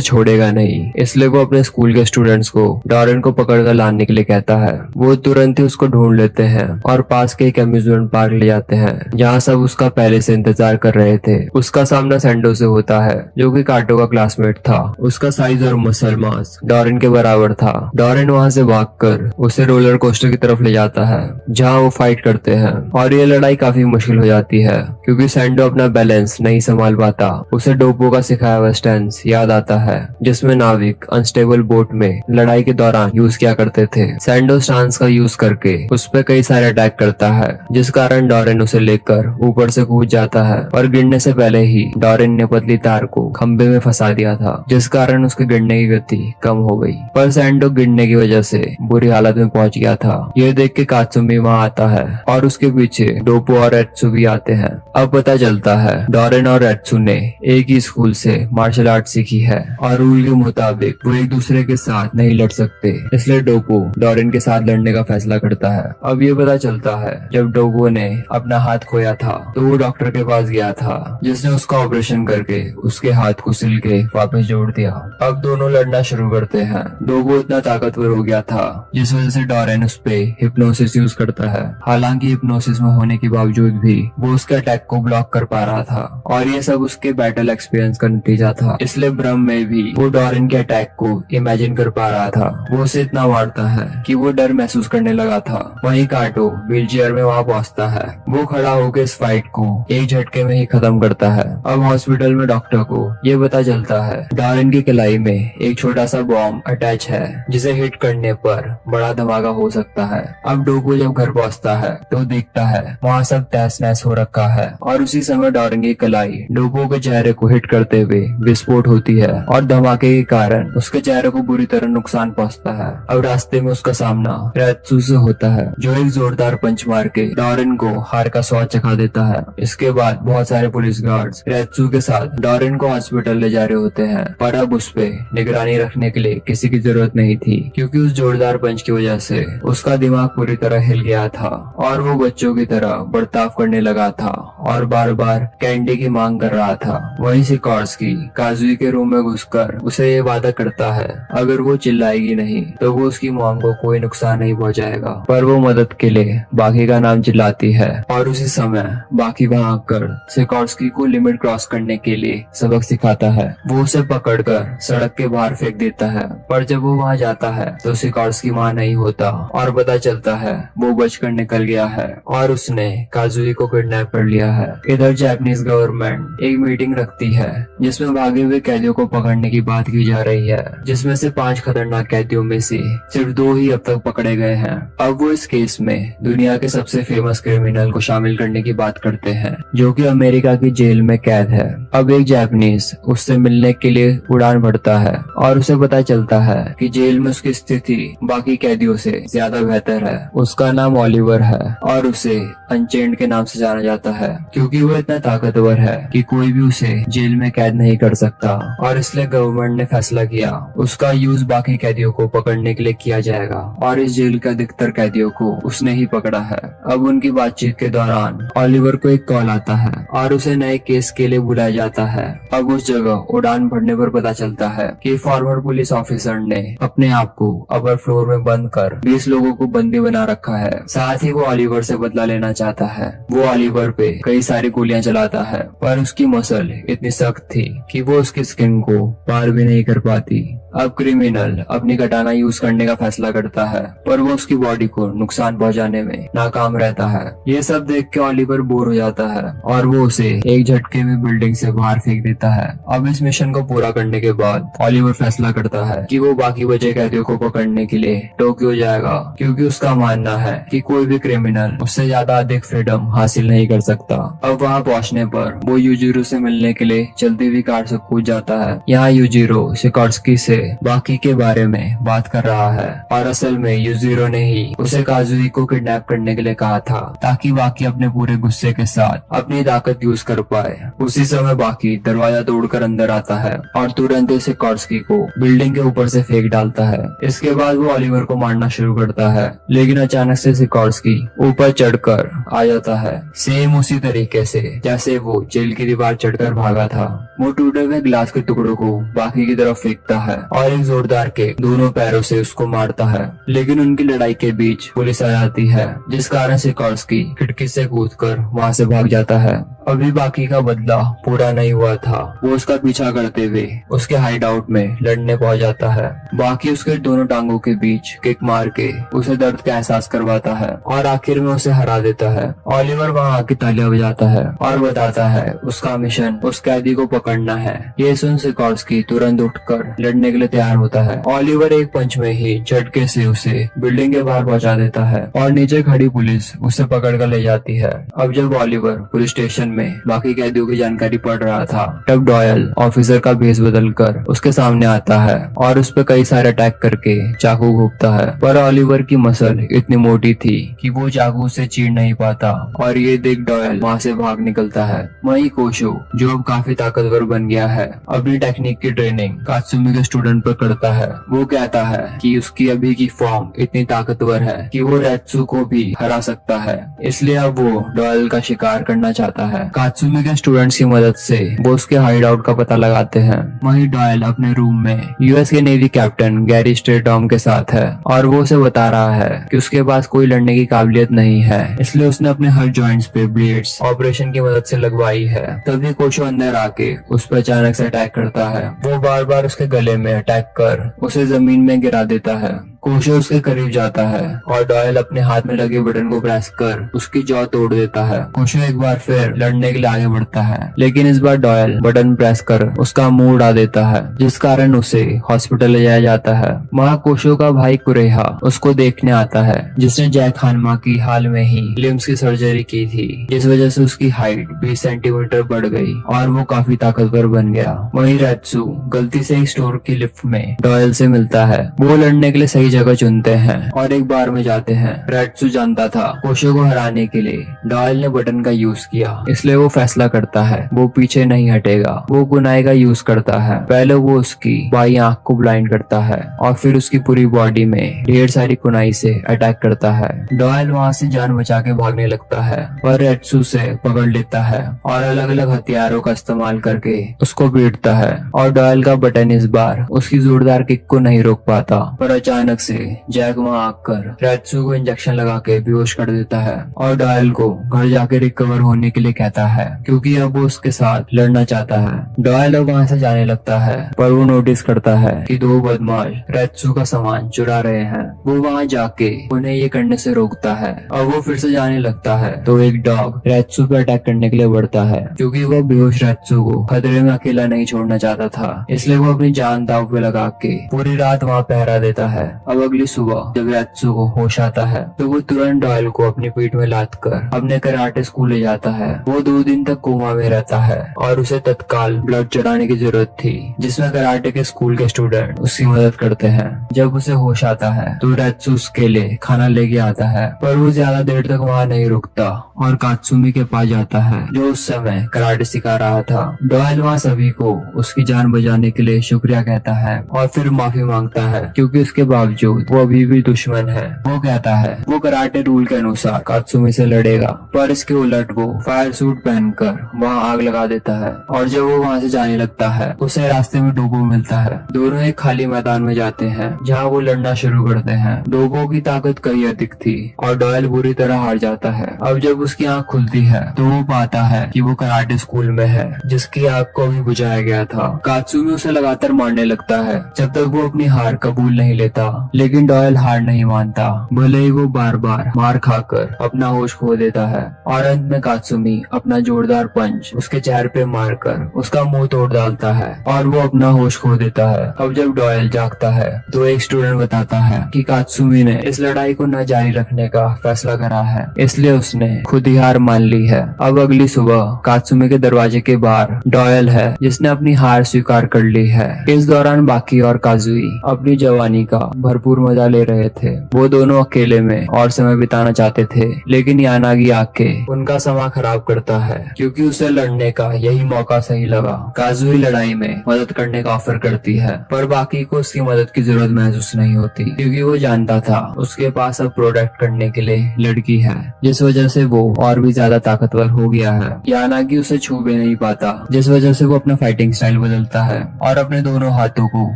छोड़ेगा नहीं, इसलिए वो अपने स्कूल के स्टूडेंट्स को डोरेन को पकड़कर लाने के लिए कहता है। वो तुरंत ही उसको ढूंढ लेते हैं और पास के एक अम्यूजमेंट पार्क ले जाते हैं जहाँ सब उसका पहले से इंतजार कर रहे थे। उसका सामना सैंडो से होता है जो कि काटो का क्लासमेट था। उसका साइज और मसल मास डोरेन के बराबर था। डोरेन वहाँ से भागकर उसे रोलर कोस्टर की तरफ ले जाता है जहाँ वो फाइट करते हैं और ये लड़ाई काफी मुश्किल हो जाती है क्योंकि सैंडो अपना बैलेंस नहीं संभाल पाता। उसे डोपो का सिखाया हुआ स्टैंस याद आता है जिसमें नाविक अनस्टेबल बोट में लड़ाई के दौरान यूज किया करते थे। सैंडो स्टांस का यूज करके उस पर कई सारे अटैक करता है जिस कारण डोरेन उसे लेकर ऊपर से कूद जाता है और गिरने से पहले ही डोरेन ने पतली तार को खंबे में फंसा दिया था जिस कारण उसके गिरने की गति कम हो गई। पर सैंडो गिरने की वजह से बुरी हालत में पहुंच गया था। ये देख के कात्सुमी वहाँ आता है और उसके पीछे डोपो और रेत्सु भी आते हैं। अब पता चलता है डोरेन और रेत्सु ने एक ही स्कूल से मार्शल आर्ट सीखी है और रूल के मुताबिक वो एक दूसरे के साथ नहीं लड़ सकते, इसलिए डोपो डोरेन के साथ लड़ने का फैसला करता है। अब ये पता चलता है जब डोपो ने अपना हाथ खोया था तो वो डॉक्टर के पास गया था जिसने उसका ऑपरेशन करके उसके हाथ को सिल के वापस जोड़ दिया। अब दोनों लड़ना शुरू करते हैं। डोपो इतना ताकतवर हो गया था जिस वजह से डोरेन उस पे हिप्नोसिस यूज करता है। हालांकि हिप्नोसिस में होने के बावजूद भी वो उसके अटैक को ब्लॉक कर पा रहा था और ये सब उसके बैटल एक्सपीरियंस का नतीजा था। इसलिए भ्रम में भी वो डोरेन के अटैक को इमेजिन कर पा रहा था। वो उसे इतना मारता है कि वो डर महसूस करने लगा था। वहीं काटो व्हीलचेयर में वहाँ पहुँचता है। वो खड़ा होकर इस फाइट को एक झटके में ही खत्म करता है। अब हॉस्पिटल में डॉक्टर को ये पता चलता है डोरेन की कलाई में एक छोटा सा बॉम्ब अटैच है जिसे हिट करने पर बड़ा धमाका हो सकता है। अब डोपो जब घर पहुँचता है तो देखता है वहाँ सब तहस नहस हो रखा है और उसी समय डोरेन की कलाई डोपो के चेहरे को हिट करते हुए विस्फोट होती है और धमाके के कारण उसके चेहरे को बुरी तरह नुकसान पहुंचता है। अब रास्ते में उसका सामना रेत्सु से होता है जो एक जोरदार पंच मार के डोरेन को हार का स्वाद चखा देता है। इसके बाद बहुत सारे पुलिस गार्ड्स रेत्सु के साथ डोरेन को हॉस्पिटल ले जा रहे होते हैं पर अब उस पे निगरानी रखने के लिए किसी की जरूरत नहीं थी क्योंकि उस जोरदार पंच की वजह से उसका दिमाग पूरी तरह हिल गया था और वो बच्चों की तरह बर्ताव करने लगा था और बार बार कैंडी की मांग कर रहा था। वहीं सिकोर्स्की काजुई के रूम में घुसकर उसे ये वादा करता है अगर वो चिल्लाएगी नहीं तो वो उसकी मॉम को कोई नुकसान नहीं पहुंचाएगा। पर वो मदद के लिए बाकी का नाम चिल्लाती है और उसी समय बाकी वहाँ आकर सिकोर्स्की को लिमिट क्रॉस करने के लिए सबक सिखाता है। वो उसे पकड़कर सड़क के बाहर फेंक देता है पर जब वो वहाँ जाता है तो सिकोर्स्की वहाँ नहीं होता और पता चलता है वो बचकर निकल गया है और उसने काजुई को किडनैप कर लिया है। इधर जापानीज गवर्नमेंट एक मीटिंग रखती है जिसमें भागे हुए कैदियों को पकड़ने की बात की जा रही है जिसमें से 5 खतरनाक कैदियों में से सिर्फ 2 ही अब तक पकड़े गए हैं। अब वो इस केस में दुनिया के सबसे फेमस क्रिमिनल को शामिल करने की बात करते हैं जो कि अमेरिका की जेल में कैद है। अब एक जापानीज उससे मिलने के लिए उड़ान भरता है और उसे पता चलता है कि जेल में उसकी स्थिति बाकी कैदियों से ज्यादा बेहतर है। उसका नाम ओलिवर है और उसे अनचेंड के नाम से जाना जाता है क्योंकि वो इतना ताकतवर है कि कोई भी उसे जेल में कैद नहीं कर सकता और इसलिए गवर्नमेंट ने फैसला किया उसका यूज बाकी कैदियों को पकड़ने के लिए किया जाएगा और इस जेल के अधिकतर कैदियों को उसने ही पकड़ा है। अब उनकी बातचीत के दौरान ओलिवर को एक कॉल आता है और उसे नए केस के लिए बुलाया जाता है। अब उस जगह उड़ान भरने पर पता चलता है कि फॉरवर्ड पुलिस ऑफिसर ने अपने आप को अपर फ्लोर में बंद कर 20 लोगों को बंदी बना रखा है। साथ ही वो ओलिवर से बदला लेना चाहता है। वो ओलिवर पे कई सारी गोलियां चलाता है पर उसकी मसल इतनी सख्त थी कि वो उसकी स्किन को पार भी नहीं कर पाती। अब क्रिमिनल अपनी कटाना यूज करने का फैसला करता है, पर वो उसकी बॉडी को नुकसान पहुंचाने में नाकाम रहता है। ये सब देख के ओलिवर बोर हो जाता है और वो उसे एक झटके में बिल्डिंग से बाहर फेंक देता है। अब इस मिशन को पूरा करने के बाद ओलिवर फैसला करता है कि वो बाकी बचे कैदियों को पकड़ने के लिए टोक्यो जाएगा, क्योंकि उसका मानना है कि कोई भी क्रिमिनल उससे ज्यादा अधिक फ्रीडम हासिल नहीं कर सकता। अब वहाँ पहुँचने पर वो यूजिरो से मिलने के लिए चलती हुई कार से कूद जाता है। यहाँ यूजिरो सिकोर्स्की से बाकी के बारे में बात कर रहा है और असल में यूजिरो ने ही उसे काजुई को किडनैप करने के लिए कहा था, ताकि बाकी अपने पूरे गुस्से के साथ अपनी ताकत यूज कर पाए। उसी समय बाकी दरवाजा तोड़कर अंदर आता है और तुरंत सिकोर्स्की को बिल्डिंग के ऊपर से फेंक डालता है। इसके बाद वो ओलिवर को मारना शुरू करता है, लेकिन अचानक से सिकोर्स्की ऊपर चढ़कर आ जाता है, सेम उसी तरीके से जैसे वो जेल की दीवार चढ़कर भागा था। वो टूटे हुए ग्लास के टुकड़ों को बाकी की तरफ फेंकता है और एक जोरदार के दोनों पैरों से उसको मारता है, लेकिन उनकी लड़ाई के बीच पुलिस आ जाती है, जिस कारण सिकोर्स्की खिड़की से कूदकर वहां से भाग जाता है। अभी बाकी का बदला पूरा नहीं हुआ था। वो उसका पीछा करते हुए उसके हाइड आउट में लड़ने पहुंच जाता है। बाकी उसके दोनों टांगों के बीच किक मार के उसे दर्द का एहसास करवाता है और आखिर में उसे हरा देता है। ओलिवर वहाँ आके तालियां बजाता है और बताता है उसका मिशन उस कैदी को पकड़ना है। ये सुन सिकोर्स्की तुरंत उठकर लड़ने के लिए तैयार होता है। ओलिवर एक पंच में ही झटके से उसे बिल्डिंग के बाहर पहुंचा देता है और नीचे खड़ी पुलिस उसे पकड़ कर ले जाती है। अब जब ओलिवर पुलिस स्टेशन में बाकी कैदियों की जानकारी पढ़ रहा था, तब डॉयल ऑफिसर का भेष बदलकर उसके सामने आता है और उस पर कई सारे अटैक करके चाकू घोंपता है। पर ओलिवर की मसल इतनी मोटी थी कि वो चाकू से चीर नहीं पाता और ये देख डॉयल वहाँ से भाग निकलता है। वहीं कोशो, जो अब काफी ताकतवर बन गया है, अपनी टेक्निक की ट्रेनिंग कात्सुमी के स्टूडेंट पर करता है। वो कहता है कि उसकी अभी की फॉर्म इतनी ताकतवर है कि वो रेत्सु को भी हरा सकता है, इसलिए अब वो डॉयल का शिकार करना चाहता है। कात्सुमी के स्टूडेंट्स की मदद से वो उसके हाइड आउट का पता लगाते हैं। वहीं डॉयल अपने रूम में यूएस के नेवी कैप्टन गैरी स्ट्रेटॉम के साथ है और वो उसे बता रहा है कि उसके पास कोई लड़ने की काबिलियत नहीं है, इसलिए उसने अपने हर जॉइंट्स पे ब्लेड्स ऑपरेशन की मदद से लगवाई है। तभी कोशो अंदर आके उस पर अचानक से अटैक करता है। वो बार बार उसके गले में अटैक कर उसे जमीन में गिरा देता है। कोशो उसके करीब जाता है और डॉयल अपने हाथ में लगे बटन को प्रेस कर उसकी जॉ तोड़ देता है। कोशो एक बार फिर लड़ने के लिए आगे बढ़ता है, लेकिन इस बार डॉयल बटन प्रेस कर उसका मुंह उड़ा देता है, जिस कारण उसे हॉस्पिटल ले जाया जाता है। वहाँ कोशो का भाई कुरेहा उसको देखने आता है, जिसने जैक हानमा की हाल में ही लिम्स की सर्जरी की थी, जिस वजह से उसकी हाइट 20 सेंटीमीटर बढ़ गई और वो काफी ताकतवर बन गया। वहीं रेत्सु गलती से स्टोर की लिफ्ट में डॉयल से मिलता है। वो लड़ने के लिए सही जगह चुनते हैं और एक बार में जाते हैं। रेत्सु जानता था कोशो को हराने के लिए डॉयल ने बटन का यूज किया, इसलिए वो फैसला करता है वो पीछे नहीं हटेगा। वो कुनाई का यूज करता है। पहले वो उसकी बाई आंख को ब्लाइंड करता है और फिर उसकी पूरी बॉडी में ढेर सारी कुनाई से अटैक करता है। डॉयल वहाँ से जान बचा के भागने लगता है और रेत्सु से पकड़ लेता है और अलग अलग हथियारों का इस्तेमाल करके उसको पीटता है और डॉयल का बटन इस बार उसकी जोरदार किक को नहीं रोक पाता। पर अचानक से जैक वहाँ आकर रेत्सु को इंजेक्शन लगा के बेहोश कर देता है और डॉयल को घर जाके रिकवर होने के लिए कहता है, क्योंकि अब वो उसके साथ लड़ना चाहता है। डॉयल अब वहाँ से जाने लगता है, पर वो नोटिस करता है कि दो बदमाश रेत्सु का सामान चुरा रहे हैं। वो वहाँ जाके उन्हें ये करने से रोकता है और वो फिर से जाने लगता है तो एक डॉग रेत्सु पे अटैक करने के लिए बढ़ता है, क्योंकि वो बेहोश रेत्सु को खतरे में अकेला नहीं छोड़ना चाहता था, इसलिए वो अपनी जान दांव पे लगा के पूरी रात वहाँ पहरा देता है। अब अगली सुबह जब रेत्सु को होश आता है तो वो तुरंत डॉयल को अपनी पीठ में लाद कर अपने कराटे स्कूल ले जाता है। वो 2 दिन तक कोमा में रहता है और उसे तत्काल ब्लड चढ़ाने की जरूरत थी, जिसमें कराटे के स्कूल के स्टूडेंट उसकी मदद करते हैं। जब उसे होश आता है तो रेत्सु उसके लिए खाना लेके आता है, पर वो ज्यादा देर तक वहाँ नहीं रुकता और कात्सुमी के पास जाता है, जो उस समय कराटे सिखा रहा था। डॉयल वहाँ सभी को उसकी जान बचाने के लिए शुक्रिया कहता है और फिर माफी मांगता है, क्योंकि उसके बावजूद बावजूद वो अभी भी दुश्मन है। वो कहता है वो कराटे रूल के अनुसार कात्सुमी से लड़ेगा, पर इसके उलट वो फायर सूट पहनकर वहाँ आग लगा देता है। और जब वो वहाँ से जाने लगता है उसे रास्ते में डोबो मिलता है। दोनों एक खाली मैदान में जाते हैं जहाँ वो लड़ना शुरू करते हैं। डोबो की ताकत कई अधिक थी और डॉयल बुरी तरह हार जाता है। अब जब उसकी आँख खुलती है तो वो पाता है कि वो कराटे स्कूल में है जिसकी आग को भी बुझाया गया था। कात्सुमी उसे लगातार मारने लगता है जब तक वो अपनी हार कबूल नहीं लेता, लेकिन डॉयल हार नहीं मानता, भले ही वो बार बार मार खाकर अपना होश खो देता है। और अंत में कात्सुमी अपना जोरदार पंच उसके चेहरे पे मारकर उसका मुंह तोड़ डालता है और वो अपना होश खो देता है। अब जब डॉयल जागता है तो एक स्टूडेंट बताता है कि कात्सुमी ने इस लड़ाई को न जारी रखने का फैसला करा है, इसलिए उसने खुद ही हार मान ली है। अब अगली सुबह कात्सुमी के दरवाजे के बाहर डॉयल है जिसने अपनी हार स्वीकार कर ली है। इस दौरान बाकी और काजुई अपनी जवानी का भरपूर मजा ले रहे थे। वो दोनों अकेले में और समय बिताना चाहते थे, लेकिन यानागी आके उनका समय खराब करता है क्योंकि उसे लड़ने का यही मौका सही लगा। काजुई लड़ाई में मदद करने का ऑफर करती है, पर बाकी को उसकी मदद की जरूरत महसूस नहीं होती क्योंकि वो जानता था उसके पास अब प्रोटेक्ट करने के लिए लड़की है, जिस वजह से वो और भी ज्यादा ताकतवर हो गया है। यानागी उसे छू भी नहीं पाता, जिस वजह से वो अपना फाइटिंग स्टाइल बदलता है और अपने दोनों हाथों को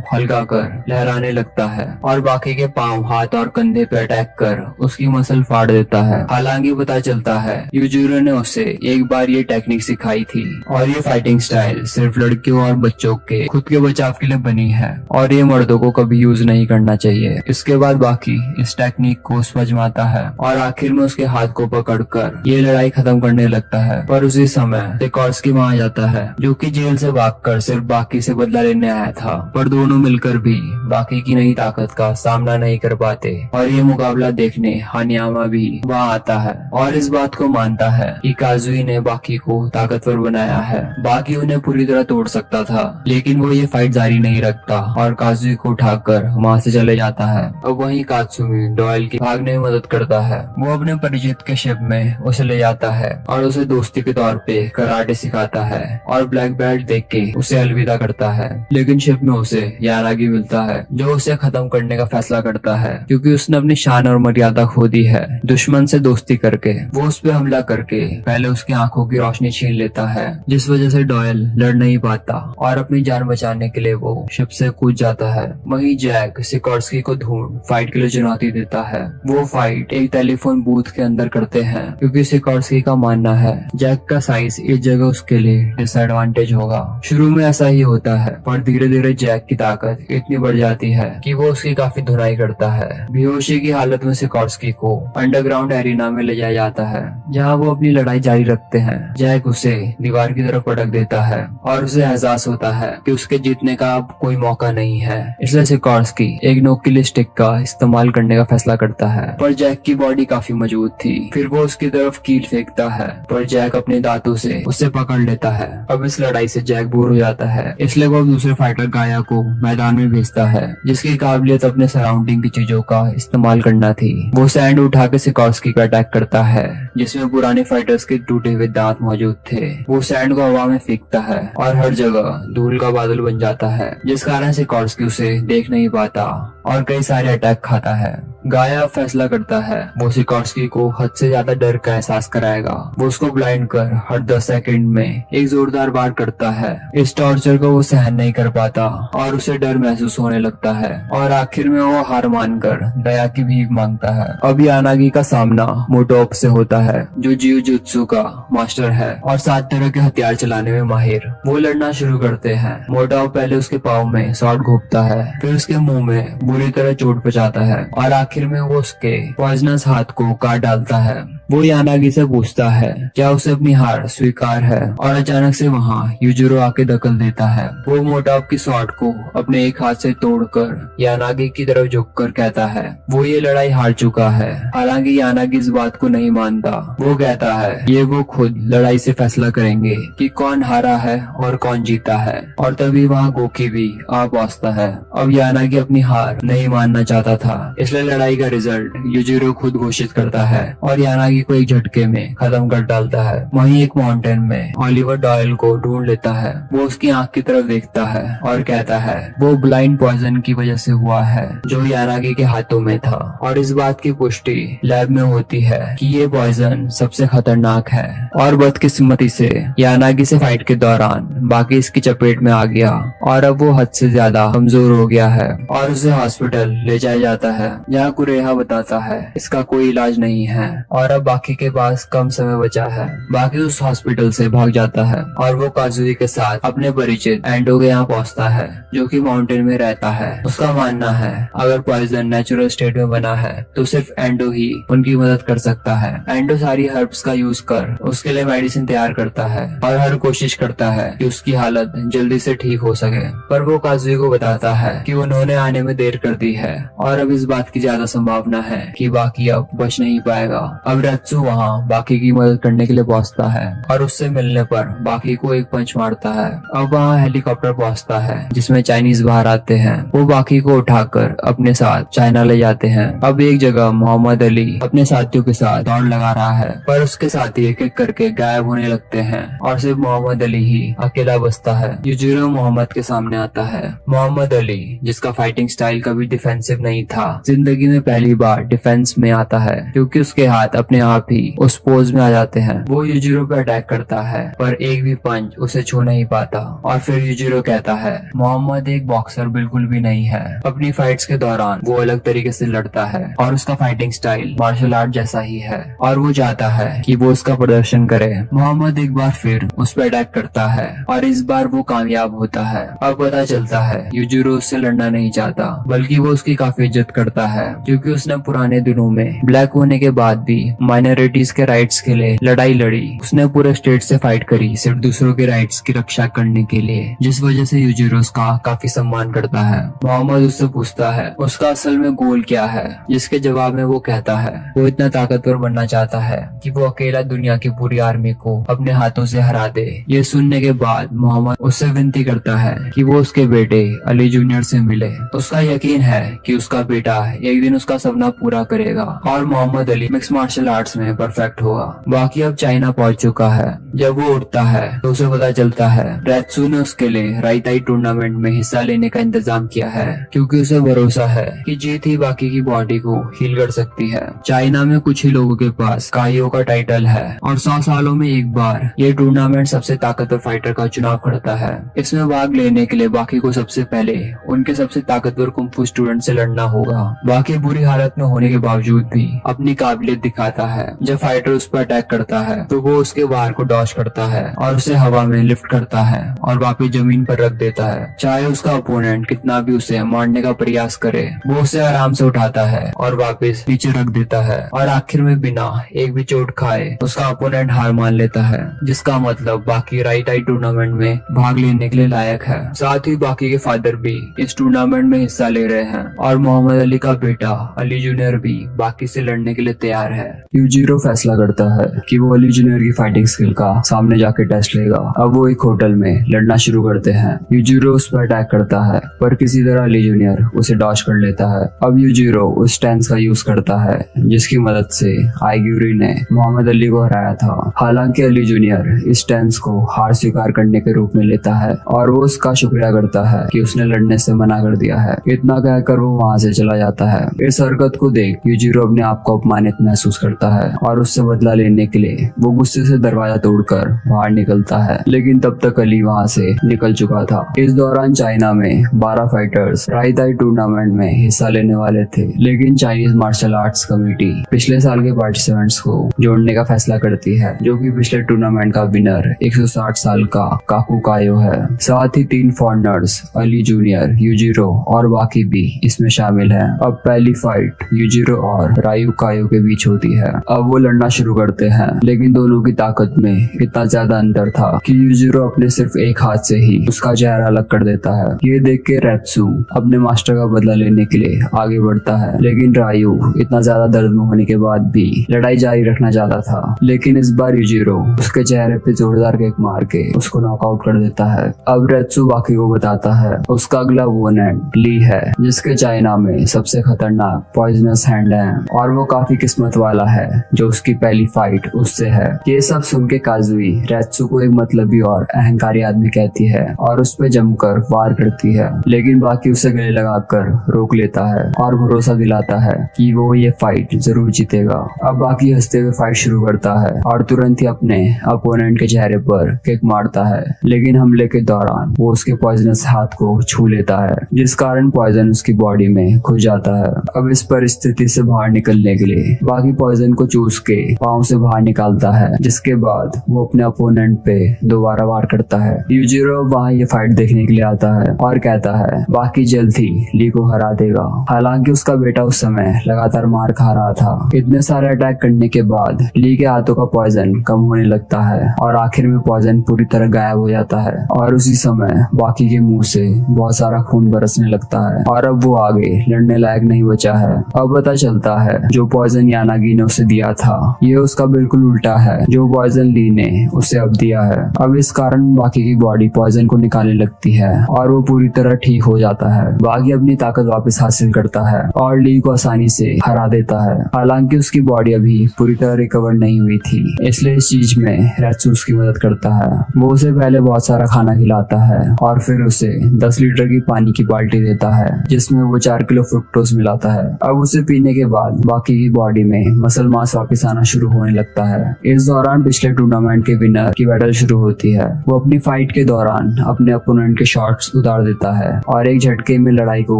हल्का कर लहराने लगता है और बाकी के पांव, हाथ और कंधे पे अटैक कर उसकी मसल फाड़ देता है। हालांकि पता चलता है यूजुरो ने उसे एक बार ये टेक्निक सिखाई थी और ये फाइटिंग स्टाइल सिर्फ लड़कियों और बच्चों के खुद के बचाव के लिए बनी है और ये मर्दों को कभी यूज नहीं करना चाहिए। इसके बाद बाकी इस टेक्निक को समझाता है और आखिर में उसके हाथ को पकड़कर ये लड़ाई खत्म करने लगता है। पर उसी समय सिकोर्स्की वहाँ आ जाता है जो कि जेल से भागकर सिर्फ बाकी से बदला लेने आया था, पर दोनों मिलकर भी बाकी की नई ताकत का सामना नहीं कर पाते और ये मुकाबला देखने हानियामा भी वहाँ आता है और इस बात को मानता है कि काजुई ने बाकी को ताकतवर बनाया है। बाकी उन्हें पूरी तरह तोड़ सकता था, लेकिन वो ये फाइट जारी नहीं रखता और काजुई को उठाकर वहाँ से चले जाता है। अब वहीं कात्सुमी डॉयल की भागने में मदद करता है। वो अपने परिचित के शिप में उसे ले जाता है और उसे दोस्ती के तौर पे कराटे सिखाता है और ब्लैक बेल्ट देख के उसे अलविदा करता है। लेकिन शिप में उसे यानागी मिलता है जो उसे खत्म करने का फैसला करता है क्योंकि उसने अपनी शान और मर्यादा खो दी है। दुश्मन से दोस्ती करके वो उस पे हमला करके पहले उसकी आंखों की रोशनी छीन लेता है, जिस वजह से डॉयल लड़ नहीं पाता और अपनी जान बचाने के लिए वो शिप से कूद जाता है। वहीं जैक सिकोर्स्की को ढूंढ फाइट के लिए चुनौती देता है। वो फाइट एक टेलीफोन बूथ के अंदर करते हैं क्योंकि सिकोर्स्की का मानना है जैक का साइज इस जगह उसके लिए डिसएडवांटेज होगा। शुरू में ऐसा ही होता है, पर धीरे धीरे जैक की ताकत इतनी बढ़ जाती है कि वो उसकी काफी धुनाई करता है। बेहोशी की हालत में सिकोर्स्की को अंडरग्राउंड एरिना में ले जाया जाता है जहाँ वो अपनी लड़ाई जारी रखते हैं। जैक उसे दीवार की तरफ पटक देता है और उसे एहसास होता है कि उसके जीतने का अब कोई मौका नहीं है, इसलिए सिकोर्स्की एक नोकीली स्टिक का इस्तेमाल करने का फैसला करता है। पर जैक की बॉडी काफी मजबूत थी। फिर वो उसकी तरफ कील फेंकता है, पर जैक अपने दांतों से उसे पकड़ लेता है। अब इस लड़ाई से जैक बोर हो जाता है, इसलिए वो दूसरे फाइटर गाया को मैदान में भेजता है जिसकी काबिलियत अपने सराउंडिंग की चीजों का इस्तेमाल करना थी। वो सैंड उठा के सिकोर्स्की का अटैक करता है जिसमें पुराने फाइटर्स के टूटे हुए दांत मौजूद थे। वो सैंड को हवा में फेंकता है और हर जगह धूल का बादल बन जाता है, जिस कारण सिकोर्स्की उसे देख नहीं पाता और कई सारे अटैक खाता है। गाया फैसला करता है वो सिकोर्स्की को हद से ज्यादा डर का एहसास कराएगा। वो उसको ब्लाइंड कर हर 10 सेकंड में एक जोरदार वार करता है। इस टॉर्चर को वो सहन नहीं कर पाता और उसे डर महसूस होने लगता है और आखिर में वो हार मानकर दया की भीख मांगता है। अब यानागी का सामना मोटोप से होता है जो जियो जुत्सु का मास्टर है और 7 तरह के हथियार चलाने में माहिर। वो लड़ना शुरू करते हैं। मोटोप पहले उसके पाँव में शॉट घोंपता है, फिर उसके मुंह में बुरी तरह चोट पहुंचाता है और आखिर में वो उसके पॉइजनस हाथ को काट डालता है। वो यानागी से पूछता है क्या उसे अपनी हार स्वीकार है और अचानक से वहाँ यूजुरो आके दखल देता है। वो मोटोप की शॉट को अपने एक हाथ से तोड़कर यानागी की तरफ झुककर कहता है वो ये लड़ाई हार चुका है। हालांकि यानागी इस बात को नहीं मानता। वो कहता है ये वो खुद लड़ाई से फैसला करेंगे कि कौन हारा है और कौन जीता है। और तभी वहाँ गोकी भी आ पहुंचता है। अब यानागी अपनी हार नहीं मानना चाहता था, इसलिए लड़ाई लड़ाई का रिजल्ट यूजिरो खुद घोषित करता है और यानागी को एक झटके में खत्म कर डालता है। वहीं एक माउंटेन में ओलिवर डॉयल को ढूंढ लेता है। वो उसकी आंख की तरफ देखता है और कहता है वो ब्लाइंड पॉइजन की वजह से हुआ है जो यानागी के हाथों में था। और इस बात की पुष्टि लैब में होती है कि ये पॉइजन सबसे खतरनाक है। और बदकिस्मती से यानागी से फाइट के दौरान बाकी इसकी चपेट में आ गया और अब वो हद से ज्यादा कमजोर हो गया है और उसे हॉस्पिटल ले जाया जाता है, जहाँ कुरेहा बताता है इसका कोई इलाज नहीं है और अब बाकी के पास कम समय बचा है। बाकी उस हॉस्पिटल से भाग जाता है और वो काजुई के साथ अपने परिचित एंडो के यहाँ पहुँचता है जो कि माउंटेन में रहता है। उसका मानना है अगर पॉइजन नेचुरल स्टेट में बना है तो सिर्फ एंडो ही उनकी मदद कर सकता है। एंडो सारी हर्ब्स का यूज कर उसके लिए मेडिसिन तैयार करता है और हर कोशिश करता है कि उसकी हालत जल्दी से ठीक हो सके, पर वो काजुई को बताता है कि उन्होंने आने में देर कर दी है और अब इस बात की ज्यादा संभावना है कि बाकी अब बच नहीं पाएगा। अब रेत्सु वहाँ बाकी की मदद करने के लिए पहुँचता है और उससे मिलने पर बाकी को एक पंच मारता है। अब वहाँ हेलीकॉप्टर पहुँचता है जिसमें चाइनीज बाहर आते हैं। वो बाकी को उठाकर अपने साथ चाइना ले जाते हैं। अब एक जगह मोहम्मद अली अपने साथियों के साथ दौड़ लगा रहा है, पर उसके साथी एक एक करके गायब होने लगते हैं और सिर्फ मोहम्मद अली ही अकेला बचता है। यूजिरो मोहम्मद के सामने आता है। मोहम्मद अली, जिसका फाइटिंग स्टाइल कभी डिफेंसिव नहीं था, जिंदगी में पहली बार डिफेंस में आता है क्योंकि उसके हाथ अपने आप ही उस पोज में आ जाते हैं। वो यूजिरो पे अटैक करता है पर एक भी पंच उसे छू नहीं पाता और फिर यूजिरो कहता है मोहम्मद एक बॉक्सर बिल्कुल भी नहीं है। अपनी फाइट्स के दौरान वो अलग तरीके से लड़ता है और उसका फाइटिंग स्टाइल मार्शल आर्ट जैसा ही है और वो चाहता है कि वो उसका प्रदर्शन करे। मोहम्मद एक बार फिर उस पर अटैक करता है और इस बार वो कामयाब होता है। अब पता चलता है यूजिरो उससे लड़ना नहीं चाहता बल्कि वो उसकी काफी इज्जत करता है क्योंकि उसने पुराने दिनों में ब्लैक होने के बाद भी माइनॉरिटीज के राइट्स के लिए लड़ाई लड़ी। उसने पूरे स्टेट से फाइट करी सिर्फ दूसरों के राइट्स की रक्षा करने के लिए, जिस वजह से यूजिरो उसका काफी सम्मान करता है। मोहम्मद उससे पूछता है उसका असल में गोल क्या है, जिसके जवाब में वो कहता है वो इतना ताकतवर बनना चाहता है कि वो अकेला दुनिया की पूरी आर्मी को अपने हाथों से हरा दे। ये सुनने के बाद मोहम्मद उससे विनती करता है कि वो उसके बेटे अली जूनियर से मिले। उसका यकीन है कि उसका बेटा एक दिन उसका सपना पूरा करेगा और Muhammad Ali mix martial arts में परफेक्ट होगा। बाकी अब चाइना पहुंच चुका है। जब वो उठता है तो उसे पता चलता है रेत्सु ने उसके लिए राइताई टूर्नामेंट में हिस्सा लेने का इंतजाम किया है क्योंकि उसे भरोसा है कि जीत ही बाकी की बॉडी को हील कर सकती है। चाइना में कुछ ही लोगों के पास काइयो का टाइटल है और 100 सालों में एक बार ये टूर्नामेंट सबसे ताकतवर फाइटर का चुनाव करता है। इसमें भाग लेने के लिए बाकी को सबसे पहले उनके सबसे ताकतवर कुंफू स्टूडेंट से लड़ना होगा। बाकी बुरी हालत में होने के बावजूद भी अपनी काबिलियत दिखाता है। जब फाइटर उस पर अटैक करता है तो वो उसके वार को डॉज करता है और उसे हवा में लिफ्ट करता है और वापस जमीन पर रख देता है। चाहे उसका अपोनेंट कितना भी उसे मारने का प्रयास करे, वो उसे आराम से उठाता है और वापस नीचे रख देता है और आखिर में बिना एक भी चोट खाए उसका अपोनेंट हार मान लेता है, जिसका मतलब बाकी राइट आई टूर्नामेंट में भाग लेने के लिए लायक है। साथ ही बाकी के फादर भी इस टूर्नामेंट में हिस्सा ले रहे हैं और मोहम्मद अली का बेटा अली जूनियर भी बाकी से लड़ने के लिए तैयार है। यूजिरो फैसला करता है कि वो अली जूनियर की फाइटिंग स्किल का सामने जाके टेस्ट लेगा। अब वो एक होटल में लड़ना शुरू करते हैं। यूजिरो उस पर अटैक करता है पर किसी तरह अली जूनियर उसे डॉज कर लेता है। अब यूजिरो उस स्टैंस का यूज करता है जिसकी मदद से आईग्यूरी ने मोहम्मद अली को हराया था। हालांकि अली जूनियर इस स्टैंस को हार स्वीकार करने के रूप में लेता है और वो उसका शुक्रिया करता है कि उसने लड़ने से मना कर दिया है। इतना कहकर वो वहाँ से चला जाता है। इस हरकत को देख यूजिरो अपने आप को अपमानित महसूस करता है और उससे बदला लेने के लिए वो गुस्से से दरवाजा तोड़कर बाहर निकलता है, लेकिन तब तक अली वहाँ से निकल चुका था। इस दौरान चाइना में 12 फाइटर्स राइताई टूर्नामेंट में हिस्सा लेने वाले थे, लेकिन चाइनीज मार्शल आर्ट्स कमेटी पिछले साल के पार्टिसिपेंट्स को जोड़ने का फैसला करती है, जो कि पिछले टूर्नामेंट का विनर 160 साल का काकू कायो है। साथ ही 3 फॉरेनर्स अली जूनियर, यूजिरो और बाकी भी इसमें शामिल है। अब पहली फाइट यूजिरो और रायू कायो के बीच होती है। अब वो लड़ना शुरू करते हैं, लेकिन दोनों की ताकत में इतना ज्यादा अंतर था कि यूजिरो अपने सिर्फ एक हाथ से ही उसका चेहरा अलग कर देता है। ये देख के रेत्सु अपने मास्टर का बदला लेने के लिए आगे बढ़ता है, लेकिन रायू इतना ज्यादा दर्द में होने के बाद भी लड़ाई जारी रखना चाहता था। लेकिन इस बार यूजिरो उसके चेहरे पे जोरदार किक मार के उसको नॉकआउट कर देता है। अब रेत्सु बाकी को बताता है उसका अगला ओपोनेंट ली है, जिसके चाइना में सबसे खतरनाक खतरनाक पॉइजनस हैंड है और वो काफी किस्मत वाला है जो उसकी पहली फाइट उससे है। ये सब सुन के काजुई रेत्सु को एक मतलबी और अहंकारी आदमी कहती है और उस पर जमकर वार करती है, लेकिन बाकी उसे गले लगाकर रोक लेता है और भरोसा दिलाता है कि वो ये फाइट जरूर जीतेगा। अब बाकी हंसते हुए फाइट शुरू करता है और तुरंत ही अपने अपोनेंट के चेहरे पर किक मारता है, लेकिन हमले के दौरान वो उसके पॉइजनस हाथ को छू लेता है जिस कारण पॉइजन उसकी बॉडी में घुस जाता है। अब इस परिस्थिति से बाहर निकलने के लिए बाकी पॉइजन को चूस के पाँव से बाहर निकालता है, जिसके बाद वो अपने अपोनेंट पे दोबारा वार करता है। यूजिरो वहाँ ये फाइट देखने के लिए आता है और कहता है बाकी जल्द ही ली को हरा देगा। हालांकि उसका बेटा उस समय लगातार मार खा रहा था। इतने सारे अटैक करने के बाद ली के हाथों का पॉइजन कम होने लगता है और आखिर में पॉइजन पूरी तरह गायब हो जाता है और उसी समय बाकी के मुंह से बहुत सारा खून बरसने लगता है और अब वो आगे लड़ने लायक नहीं बचा है। अब पता चलता है जो पॉइजन यानागी ने उसे दिया था ये उसका बिल्कुल उल्टा है जो पॉइजन ली ने उसे अब दिया है। अब इस कारण बाकी की बॉडी पॉइजन को निकालने लगती है और वो पूरी तरह ठीक हो जाता है। बाकी अपनी ताकत वापस हासिल करता है और ली को आसानी से हरा देता है। हालांकि उसकी बॉडी अभी पूरी तरह रिकवर नहीं हुई थी, इसलिए इस चीज में रेत्सु उसकी मदद करता है। वो उसे पहले बहुत सारा खाना खिलाता है और फिर उसे 10 लीटर की पानी की बाल्टी देता है जिसमें वो 4 किलो फ्रुक्टोज मिलाता है। अब उसे पीने के बाद बाकी की बॉडी में मसल मास वापस आना शुरू होने लगता है। इस दौरान पिछले टूर्नामेंट के विनर की बैटल शुरू होती है। वो अपनी फाइट के दौरान अपने अपोनेंट के शॉट्स उतार देता है और एक झटके में लड़ाई को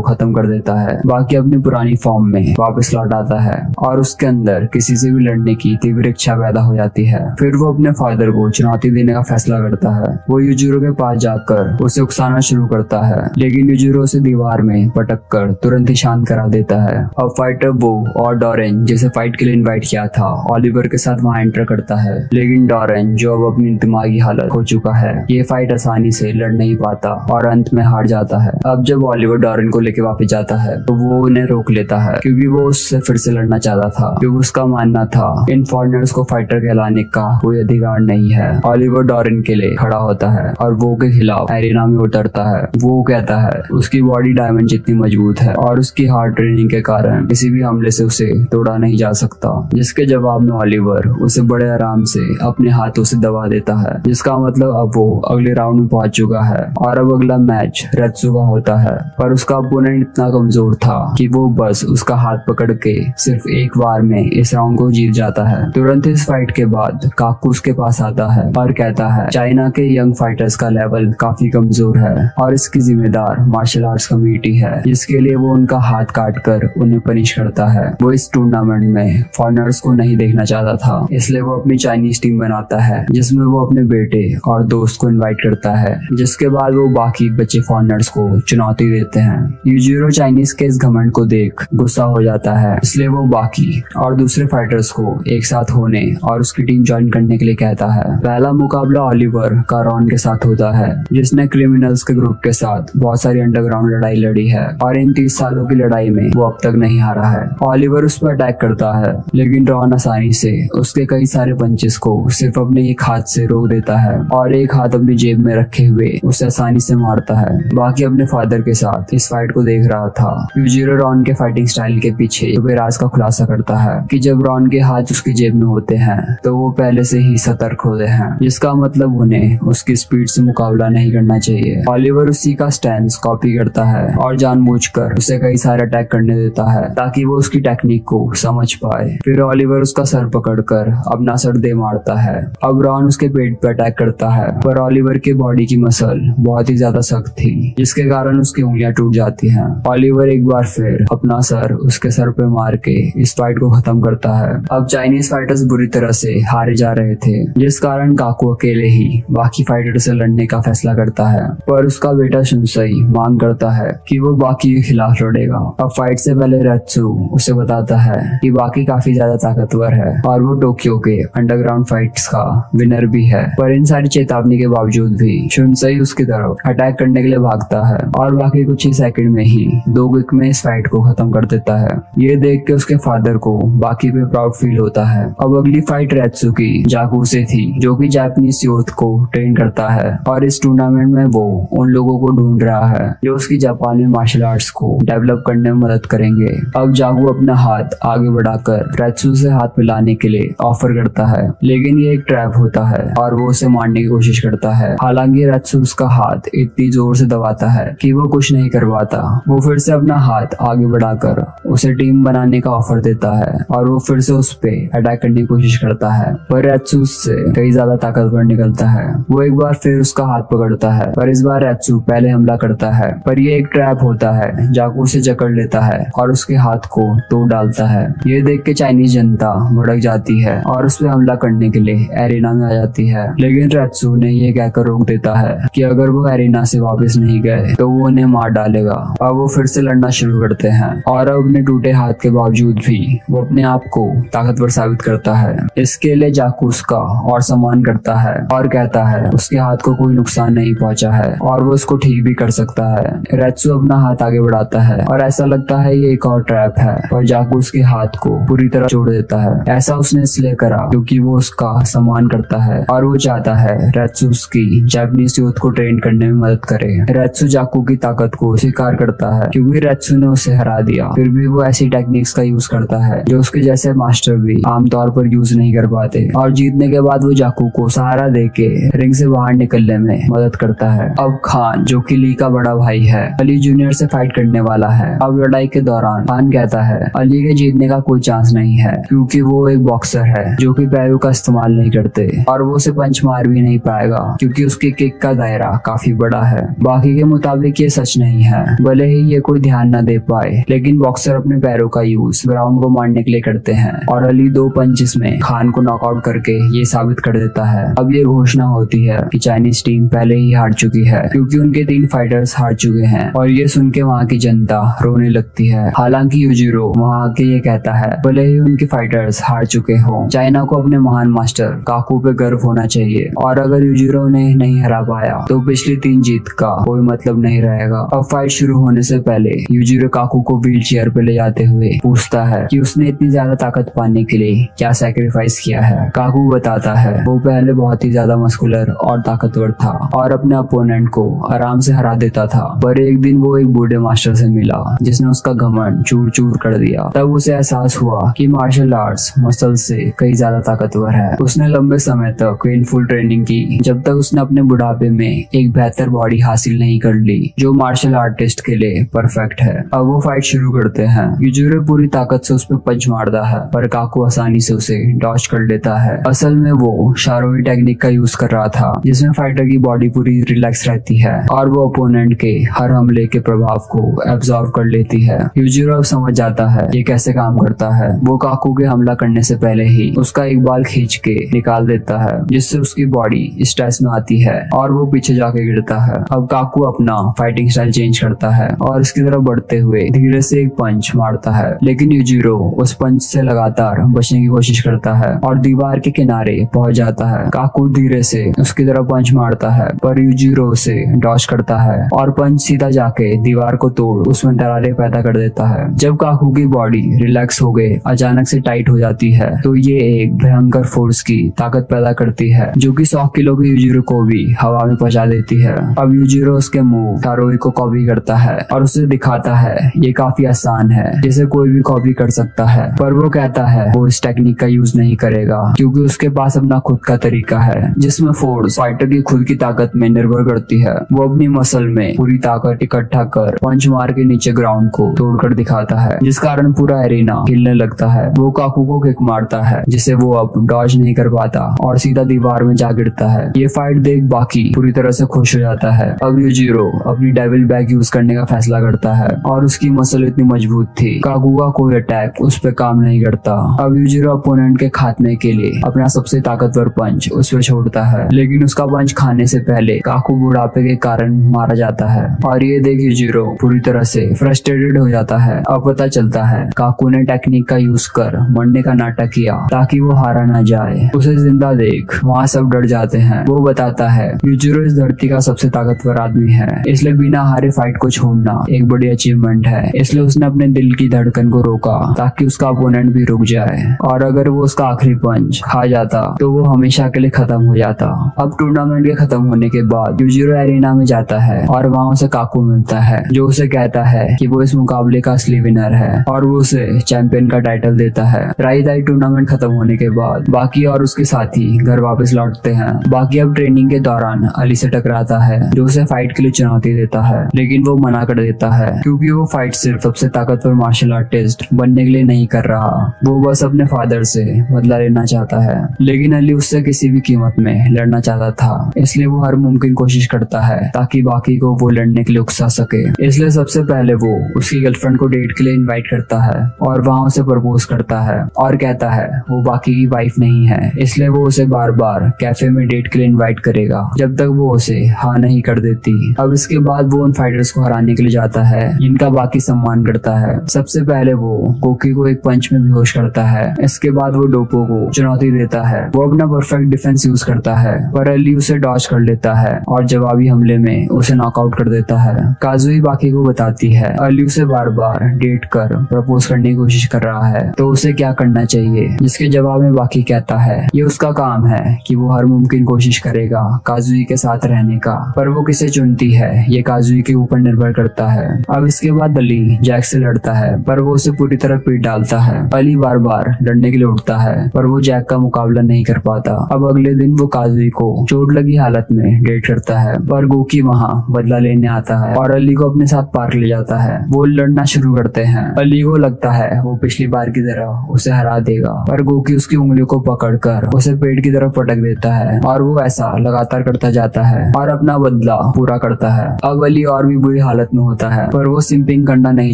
खत्म कर देता है। बाकी अपनी पुरानी फॉर्म में वापस लौट आता है और उसके अंदर किसी से भी लड़ने की तीव्र इच्छा पैदा हो जाती है। फिर वो अपने फादर को चुनौती देने का फैसला करता है। वो यूजिरो के पास जाकर उसे उकसाना शुरू करता है, लेकिन यूजिरो उसे दीवार में पटक कर तुरंत ही शांत करा देता है। अब फाइटर वो और डोरेन जिसे फाइट के लिए इनवाइट किया था ऑलिवर के साथ वहाँ एंटर करता है, लेकिन डोरेन जो अब अपनी दिमागी हालत हो चुका है ये फाइट आसानी से लड़ नहीं पाता और अंत में हार जाता है। अब जब ऑलिवर डोरेन को लेके वापस जाता है तो वो उन्हें रोक लेता है क्योंकि वो उससे फिर से लड़ना चाहता था, क्योंकि उसका मानना था इन फॉरेनर्स को फाइटर कहलाने का कोई अधिकार नहीं है। ऑलिवर डोरेन के लिए खड़ा होता है और वो के खिलाफ एरिना में उतरता है। वो कहता है उसकी बॉडी डायमंड जितनी मजबूत है और उसकी हार्ड ट्रेनिंग के कारण किसी भी हमले से उसे तोड़ा नहीं जा सकता, जिसके जवाब में ऑलिवर उसे बड़े आराम से अपने हाथों से दबा देता है, जिसका मतलब अब वो अगले राउंड में पहुंच चुका है और अब अगला मैच रेत्सु का होता है। पर उसका अपोनेंट इतना कमजोर था कि वो बस उसका हाथ पकड़ के सिर्फ एक बार में इस राउंड को जीत जाता है। तुरंत इस फाइट के बाद काकू उसके पास आता है और कहता है चाइना के यंग फाइटर्स का लेवल काफी कमजोर है और इसकी जिम्मेदार मार्शल आर्ट्स कम्युनिटी है, जिसके लिए वो उनका हाथ काट कर उन्हें पनिश करता है। वो इस टूर्नामेंट में फॉरेनर्स को नहीं देखना चाहता था, इसलिए वो अपनी चाइनीज टीम बनाता है जिसमें वो अपने बेटे और दोस्त को इनवाइट करता है, जिसके बाद वो बाकी बचे फॉरेनर्स को चुनौती देते हैं। यूजिरो चाइनीज के इस घमंड को देख गुस्सा हो जाता है, इसलिए वो बाकी और दूसरे फाइटर्स को एक साथ होने और उसकी टीम ज्वाइन करने के लिए कहता है। पहला मुकाबला ऑलिवर का रॉन के साथ होता है, जिसने क्रिमिनल्स के ग्रुप के साथ बहुत सारी अंडरग्राउंड लड़ाई लड़ी है और इन 30 सालों की लड़ाई में वो अब तक नहीं हारा है। ऑलिवर उस पर अटैक करता है, लेकिन रॉन आसानी से उसके कई सारे पंचेस को सिर्फ अपने एक हाथ से रोक देता है और एक हाथ अपनी जेब में रखे हुए उसे आसानी से मारता है। बाकी अपने फादर के साथ इस फाइट को देख रहा था। यूजिरो रॉन के फाइटिंग स्टाइल के पीछे राज का खुलासा करता है कि जब रॉन के हाथ उसकी जेब में होते हैं तो वो पहले से ही सतर्क होते हैं, जिसका मतलब उन्हें उसकी स्पीड से मुकाबला नहीं करना चाहिए। ऑलिवर उसी का स्टैंस कॉपी करता है और जानबूझकर उसे कई सारे अटैक करने देता है ताकि वो उसकी टेक्निक को समझ पाए। फिर ऑलिवर उसका सर पकड़कर अपना सर दे मारता है। अब रॉन उसके पेट पे अटैक करता है, पर ऑलिवर की बॉडी की मसल बहुत ही ज्यादा सख्त थी, जिसके कारण उसकी उंगलियां टूट जाती हैं। ऑलिवर एक बार फिर अपना सर उसके सर पे मार के इस फाइट को खत्म करता है। अब चाइनीज फाइटर्स बुरी तरह से हारे जा रहे थे, जिस कारण काकू अकेले ही बाकी फाइटर से लड़ने का फैसला करता है, पर उसका बेटा शुनसई मांग करता है कि वो बाकी के खिलाफ लड़ेगा। अब फाइट से पहले रेत्सु उसे बताता है कि बाकी काफी ज्यादा ताकतवर है और वो टोक्यो के अंडरग्राउंड फाइट्स का विनर भी है। पर इन सारी चेतावनी के बावजूद भी शुनसई उसकी तरफ अटैक करने के लिए भागता है और बाकी कुछ ही सेकंड में ही 2 क्लिक में इस फाइट को खत्म कर देता है। ये देख के उसके फादर को बाकी पे प्राउड फील होता है। अब अगली फाइट रेत्सु की जाकू से थी, जो कि जापानीज यूथ को ट्रेन करता है और इस टूर्नामेंट में वो उन लोगों को ढूंढ रहा है जो उसकी जापानी मार्शल आर्ट्स को डेवलप करने में मदद मदद करेंगे। अब जागू अपना हाथ आगे बढ़ाकर रेत्सु से हाथ मिलाने के लिए ऑफर करता है, लेकिन ये एक ट्रैप होता है और वो उसे मारने की कोशिश करता है। हालांकि रेत्सु उसका हाथ इतनी जोर से दबाता है कि वो कुछ नहीं कर पाता। वो फिर से अपना हाथ आगे बढ़ाकर उसे टीम बनाने का ऑफर देता है और वो फिर से उस पे अटैक करने की कोशिश करता है, पर रेत्सु उससे कई ज्यादा ताकतवर निकलता है। वो एक बार फिर उसका हाथ पकड़ता है, पर इस बार रेत्सु पहले हमला करता है, पर ये एक ट्रैप होता है। जाकू उसे जकड़ लेता है और उसके हाथ को तोड़ डालता है। ये देख के चाइनीज जनता भड़क जाती है और उस पे हमला करने के लिए एरिना में आ जाती है, लेकिन रेत्सु ने ये कहकर रोक देता है कि अगर वो एरिना से वापस नहीं गए तो वो उन्हें मार डालेगा। अब वो फिर से लड़ना शुरू करते हैं और अब अपने टूटे हाथ के बावजूद भी वो अपने आप को ताकतवर साबित करता है। इसके लिए जाकू उसका और सम्मान करता है और कहता है उसके हाथ को कोई नुकसान नहीं पहुंचा है और वो उसको ठीक भी कर सकता है। रेत्सु अपना हाथ आगे बढ़ाता है और ऐसा लगता है ये एक और ट्रैप है, पर जाकू उसके हाथ को पूरी तरह जोड़ देता है। ऐसा उसने इसलिए करा क्योंकि वो उसका सम्मान करता है और वो चाहता है रेत्सु उसकी जापानीज यूथ को ट्रेन करने में मदद करे। रेत्सु जाकू की ताकत को स्वीकार करता है क्योंकि रेत्सु ने उसे हरा दिया, फिर भी वो ऐसी टेक्निक्स का यूज करता है जो उसके जैसे मास्टर भी आमतौर पर यूज नहीं कर पाते, और जीतने के बाद वो जाकू को सहारा देके रिंग से बाहर निकलने में मदद करता है। अब खान, जो कि ली का बड़ा भाई है, अली जूनियर से फाइट करने वाला है। अब लड़ाई के दौरान खान कहता है अली के जीतने का कोई चांस नहीं है क्योंकि वो एक बॉक्सर है जो कि पैरों का इस्तेमाल नहीं करते, और वो उसे पंच मार भी नहीं पाएगा क्योंकि उसके किक का दायरा काफी बड़ा है। बाकी के मुताबिक ये सच नहीं है, भले ही ये कोई ध्यान न दे पाए, लेकिन बॉक्सर अपने पैरों का यूज ग्राउंड को मारने के लिए करते हैं और अली 2 पंचेस में खान को नॉकआउट करके ये साबित कर देता है। अब ये घोषणा होती है कि चाइनीज टीम पहले ही हार चुकी है क्योंकि उनके 3 फाइटर्स हार चुके हैं, और ये सुन के वहाँ की जनता रोने लगती है। हालांकि यूजिरो वहाँ आके ये कहता है भले ही उनके फाइटर्स हार चुके हों, चाइना को अपने महान मास्टर काकू पे गर्व होना चाहिए, और अगर यूजिरो ने नहीं हरा पाया तो पिछली 3 जीत का कोई मतलब नहीं रहेगा। अब फाइट शुरू होने से पहले यूजिरो काकू को व्हील चेयर पे ले जाते हुए पूछता है कि उसने इतनी ज्यादा ताकत पाने के लिए क्या सैक्रिफाइस किया है। काकू बताता है वो पहले बहुत ही ज्यादा मस्कुलर और ताकतवर था और अपने अपोनेंट को आराम से हरा देता था, पर एक दिन वो एक बूढ़े मास्टर से मिला जिसने उसका घमंड चूर चूर कर दिया। तब उसे एहसास हुआ कि मार्शल आर्ट्स मसल से कई ज्यादा ताकतवर है। उसने लंबे समय तक पेनफुल ट्रेनिंग की जब तक उसने अपने बुढ़ापे में एक बेहतर बॉडी हासिल नहीं कर ली जो मार्शल आर्टिस्ट के लिए परफेक्ट है। अब वो फाइट शुरू करते हैं। यूजिरो पूरी ताकत से उस पर पंच मारता है, पर काकू आसानी से उसे डॉज कर लेता है। असल में वो शारोई टेक्निक का यूज कर रहा था जिसमें फाइटर की बॉडी पूरी रिलैक्स रहती है और वो ओपोनेंट के हर हमले के प्रभाव को एब्जॉर्ब कर लेती है। यूजिरो अब समझ जाता है ये कैसे काम करता है। वो काकू के हमला करने से पहले ही उसका एक बाल खींच के निकाल देता है जिससे उसकी बॉडी स्ट्रेस में आती है और वो पीछे जाके गिरता है। अब काकू अपना फाइटिंग स्टाइल चेंज करता है और इसकी तरफ बढ़ते हुए धीरे से एक पंच मारता है, लेकिन यूजिरो उस पंच से लगातार बचने की कोशिश करता है और दीवार के किनारे पहुंच जाता है। काकू धीरे से उसकी तरफ पंच मारता है, पर यूजिरो उसे डॉज करता है और पंच सीधा जाके दीवार को तोड़ उसमें दरारें पैदा कर देता है। जब काकू की बॉडी रिलैक्स हो गए अचानक से टाइट हो जाती है तो ये एक भयंकर फोर्स की ताकत पैदा करती है जो कि 100 किलो के यूजिरो को भी हवा में पहुंचा देती है। अब यूजिरो उसके मूव शारोई को कॉपी करता है और उसे दिखाता है ये काफी आसान है, जिसे कोई भी कॉपी कर सकता है, पर वो कहता है वो इस टेक्निक का यूज नहीं करेगा क्योंकि उसके पास अपना खुद का तरीका है जिसमें फोर्स फाइटर की खुद की ताकत में निर्भर करती है। वो अपनी मसल में पूरी ताकत इकट्ठा कर पंच मार के नीचे ग्राउंड को तोड़कर दिखाता है जिस कारण पूरा एरिना हिलने लगता है। वो काकू को किक मारता है जिसे वो अब डॉज नहीं कर पाता और सीधा दीवार में जा गिरता है। ये फाइट देख बाकी पूरी तरह से खुश हो जाता है। अब यूजिरो अपनी डेविल बैग यूज करने का फैसला करता है और उसकी मसल इतनी मजबूत थी काकू का कोई अटैक उस पर काम नहीं करता। अब यूजिरो अपोनेंट के खात्मे के लिए अपना सबसे ताकतवर पंच उस पर छोड़ता है, लेकिन उसका पंच खाने से पहले काकू बुढ़ापे के कारण मारा जाता है और ये देख यूजिरो पूरी तरह से फ्रस्ट्रेटेड हो जाता है। अब पता चलता है काकू ने टेक्निक का यूज कर मरने का नाटक किया ताकि वो हारा ना जाए। उसे जिंदा देख वहाँ सब डर जाते हैं। वो बताता है यूजिरो इस धरती का सबसे ताकतवर आदमी है, इसलिए बिना हारे फाइट को छोड़ना एक बड़ी अचीवमेंट है। इसलिए उसने अपने दिल की धड़कन को रोका ताकि उसका अपोनेंट भी रुक जाए, और अगर वो उसका आखिरी पंच खा जाता तो वो हमेशा के लिए खत्म हो जाता। अब टूर्नामेंट के खत्म होने के बाद यूजिरो एरिना में जाता है और वहाँ उसे काकू मिलता है जो उसे कहता है कि वो इस मुकाबले का असली विनर है और वो उसे चैंपियन का टाइटल देता है। राइदाई टूर्नामेंट खत्म होने के बाद बाकी और उसके साथी घर वापस लौटते हैं। बाकी अब ट्रेनिंग के दौरान अली से टकराता है जो उसे फाइट के लिए चुनौती देता है, लेकिन वो मना कर देता है क्योंकि वो फाइट सिर्फ सबसे ताकतवर मार्शल आर्टिस्ट बनने के लिए नहीं कर रहा, वो बस अपने फादर से बदला लेना चाहता है। लेकिन अली उससे किसी भी कीमत में लड़ना चाहता था, इसलिए वो हर मुमकिन कोशिश करता है ताकि बाकी को वो लड़ने के लिए उकसा सके। इसलिए सबसे पहले वो उसकी गर्लफ्रेंड को डेट के लिए इनवाइट करता है और वहाँ उसे प्रपोज करता है और कहता है वो बाकी की वाइफ नहीं है, इसलिए वो उसे बार बार कैफे में डेट के लिए इनवाइट करेगा जब तक वो उसे हाँ नहीं कर देती। अब इसके बाद वो उन फाइटर्स को हराने के लिए जाता है जिनका बाकी सम्मान करता है। सबसे पहले वो गोकी को एक पंच में बेहोश करता है। इसके बाद वो डोपो को चुनौती देता है। वो अपना परफेक्ट डिफेंस यूज करता है पर अली उसे डॉज कर लेता है और जवाबी हमले में उसे नॉकआउट कर देता है। काजुई बाकी को बताती है अली उसे बार बार डेट कर प्रपोज करने की कोशिश कर रहा है तो उसे क्या करना चाहिए, जिसके जवाब में बाकी कहता है ये उसका काम है कि वो हर मुमकिन कोशिश करेगा काजुई के साथ रहने का, पर वो किसे चुनती है ये काजुई के ऊपर निर्भर करता है। अब इसके बाद अली जैक से लड़ता है पर वो उसे पूरी तरह पीट डालता है। अली बार बार लड़ने के लिए उठता है पर वो जैक का मुकाबला नहीं कर पाता। अब अगले दिन वो काजुई को चोट लगी हालत में डेट करता है पर गोकी वहाँ बदला लेने आता है और अली को अपने साथ पार्क ले जाता है। वो लड़ना शुरू करते हैं। अली को लगता है वो पिछली बार की तरह उसे हरा देगा पर गोकी उसकी उंगलियों को पकड़कर उसे पेट की तरफ पटक देता है और वो ऐसा लगातार करता जाता है और अपना बदला पूरा करता है। अब अली और भी बुरी हालत में होता है पर वो सिंपिंग करना नहीं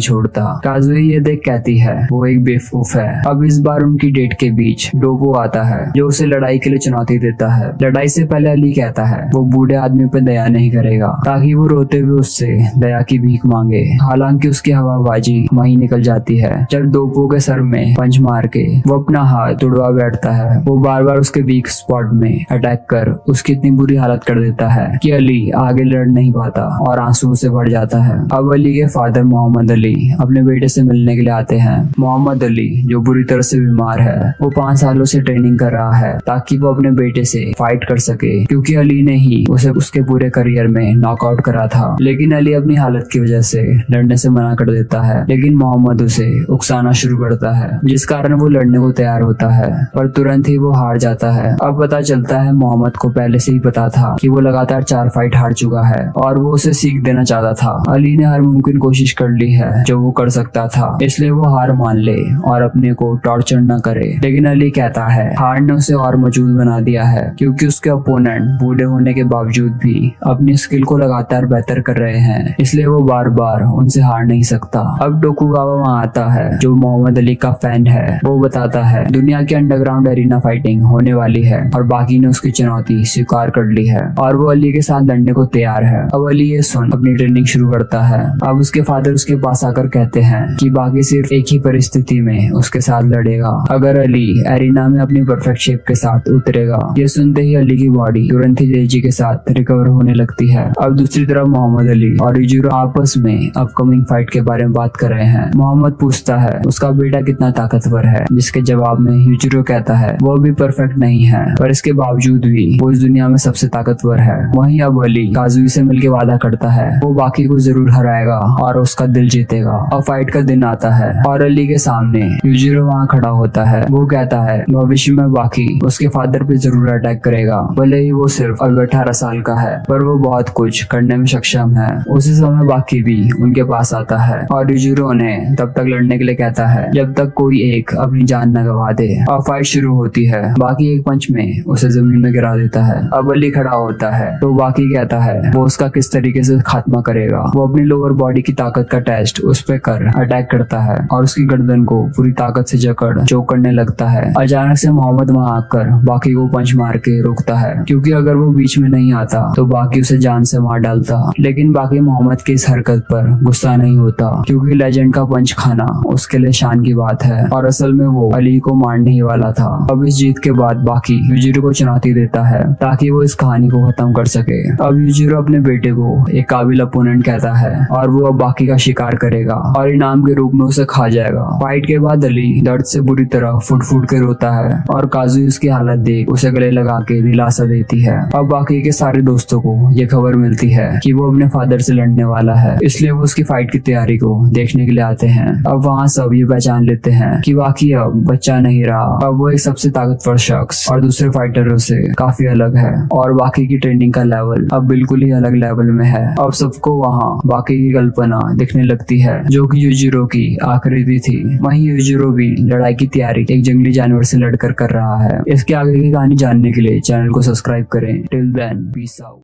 छोड़ता। काजुई ये देख कहती है वो एक बेवकूफ है। अब इस बार उनकी डेट के बीच डोपो आता है जो उसे लड़ाई के लिए चुनौती देता है। लड़ाई से पहले अली कहता है वो बूढ़े आदमी पे दया नहीं करेगा ताकि वो रोते हुए उससे दया की भीख मांगे। हालांकि उसकी हवाबाजी वहीं निकल जाती है जब डोपो के सर में पंच मार के वो अपना हाथ तुड़वा बैठता है। वो बार बार उसके वीक स्पॉट में अटैक कर उसकी इतनी बुरी हालत कर देता है कि अली आगे लड़ नहीं पाता और आंसू से भर जाता है। अब अली के फादर मोहम्मद अली अपने बेटे से मिलने के लिए आते हैं। मोहम्मद अली जो बुरी तरह से बीमार है वो 5 सालों से ट्रेनिंग कर रहा है ताकि वो अपने बेटे से फाइट कर सके क्योंकि अली ने ही उसे उसके पूरे करियर में नॉकआउट करा था। लेकिन अली अपनी हालत की वजह से लड़ने से मना कर देता है, लेकिन मोहम्मद उसे उकसाना शुरू करता है जिस कारण वो लड़ने को तैयार होता है पर तुरंत ही वो हार जाता है। अब पता चलता है मोहम्मद को पहले से ही पता था कि वो लगातार 4 फाइट हार चुका है और वो उसे सीख देना चाहता था। अली ने हर मुमकिन कोशिश कर ली है जो वो कर सकता था, इसलिए वो हार मान ले और अपने को टॉर्चर न करे। लेकिन अली कहता है हार ने उसे और मजबूत बना दिया है क्योंकि उसके अपोनेंट बूढ़े होने के बावजूद भी अपनी स्किल को लगातार बेहतर कर रहे हैं, इसलिए वो बार बार उनसे हार नहीं सकता। अब टोकुगावा वहाँ आता है जो मोहम्मद अली का फैन है। वो बताता है दुनिया की अंडरग्राउंड एरिना फाइटिंग होने वाली है और बाकी ने उसकी चुनौती स्वीकार कर ली है और वो अली के साथ लड़ने को तैयार है। अब अली ये सुन अपनी ट्रेनिंग शुरू करता है। अब उसके फादर उसके पास आकर कहते हैं कि बाकी सिर्फ एक ही परिस्थिति में उसके साथ लड़ेगा अगर अली एरिना में अपनी परफेक्ट शेप के साथ उतरेगा। ये सुनते ही अली की बॉडी तुरंत ही तेजी के साथ रिकवर होने लगती है। अब दूसरी तरफ मोहम्मद अली और युजिरो आपस में अपकमिंग फाइट के बारे में बात कर रहे हैं। मोहम्मद पूछता है उसका बेटा कितना ताकतवर है, जिसके जवाब में युजिरो कहता है वो भी परफेक्ट नहीं है पर इसके बावजूद भी वो इस दुनिया में सबसे ताकतवर है। वहीं अब अली काजुई से मिलकर वादा करता है वो बाकी को जरूर हराएगा और उसका दिल जीतेगा। अब फाइट का दिन आता है और अली के सामने युजिरो वहाँ खड़ा होता है। वो कहता है भविष्य में बाकी उसके फादर पे जरूर अटैक करेगा, भले ही वो सिर्फ अभी 18 साल का है पर वो बहुत कुछ करने में सक्षम है। उसी समय बाकी भी उनके पास आता है और युजिरो उन्हें तब तक लड़ने के लिए कहता है जब तक कोई एक अपनी जान न गवा दे। और फाइट शुरू होती है। बाकी एक पंच में उसे जमीन में गिरा देता है। अब अली खड़ा होता है तो बाकी कहता है वो उसका किस तरीके से खात्मा करेगा। वो अपनी लोअर बॉडी की ताकत का टेस्ट उस पे कर अटैक करता है और उसकी गर्दन को पूरी ताकत से जकड़ चोक करने लगता है। अचानक से मोहम्मद वहाँ आकर बाकी को पंच मार के रोकता है क्योंकि अगर वो बीच में नहीं आता तो बाकी उसे जान से मार डालता। लेकिन बाकी मोहम्मद की इस हरकत पर गुस्सा नहीं होता क्योंकि लेजेंड का पंच खाना उसके लिए शान की बात है और असल में वो अली को मारने ही वाला था। अब इस जीत के बाद बाकी युजिरो को चुनौती देता है ताकि वो इस कहानी को खत्म कर सके। अब युजिरो अपने बेटे को एक काबिल अपोनेंट कहता है और वो अब बाकी का शिकार करेगा और इनाम के रूप में उसे खा जाएगा। फाइट के बाद अली दर्द से बुरी तरह फुट फुट के रोता है और काजुई उसकी हालत देख उसे गले लगा के दिलासा देती है। अब बाकी के सारे दोस्तों को ये खबर मिलती है कि वो अपने फादर से लड़ने वाला है, इसलिए वो उसकी फाइट की तैयारी तैयारी को देखने के लिए आते हैं। अब वहाँ सब ये पहचान लेते हैं कि बाकी अब बच्चा नहीं रहा, अब वो एक सबसे ताकतवर शख्स और दूसरे फाइटरों से काफी अलग है और बाकी की ट्रेनिंग का लेवल अब बिल्कुल ही अलग लेवल में है। अब सबको वहाँ बाकी की कल्पना दिखने लगती है जो कि यूजिरो की आकृति थी। वहीं यूजिरो भी लड़ाई की तैयारी एक जंगली जानवर से लड़कर कर रहा है। इसके आगे की कहानी जानने के लिए चैनल को सब्सक्राइब करें। Till then peace out.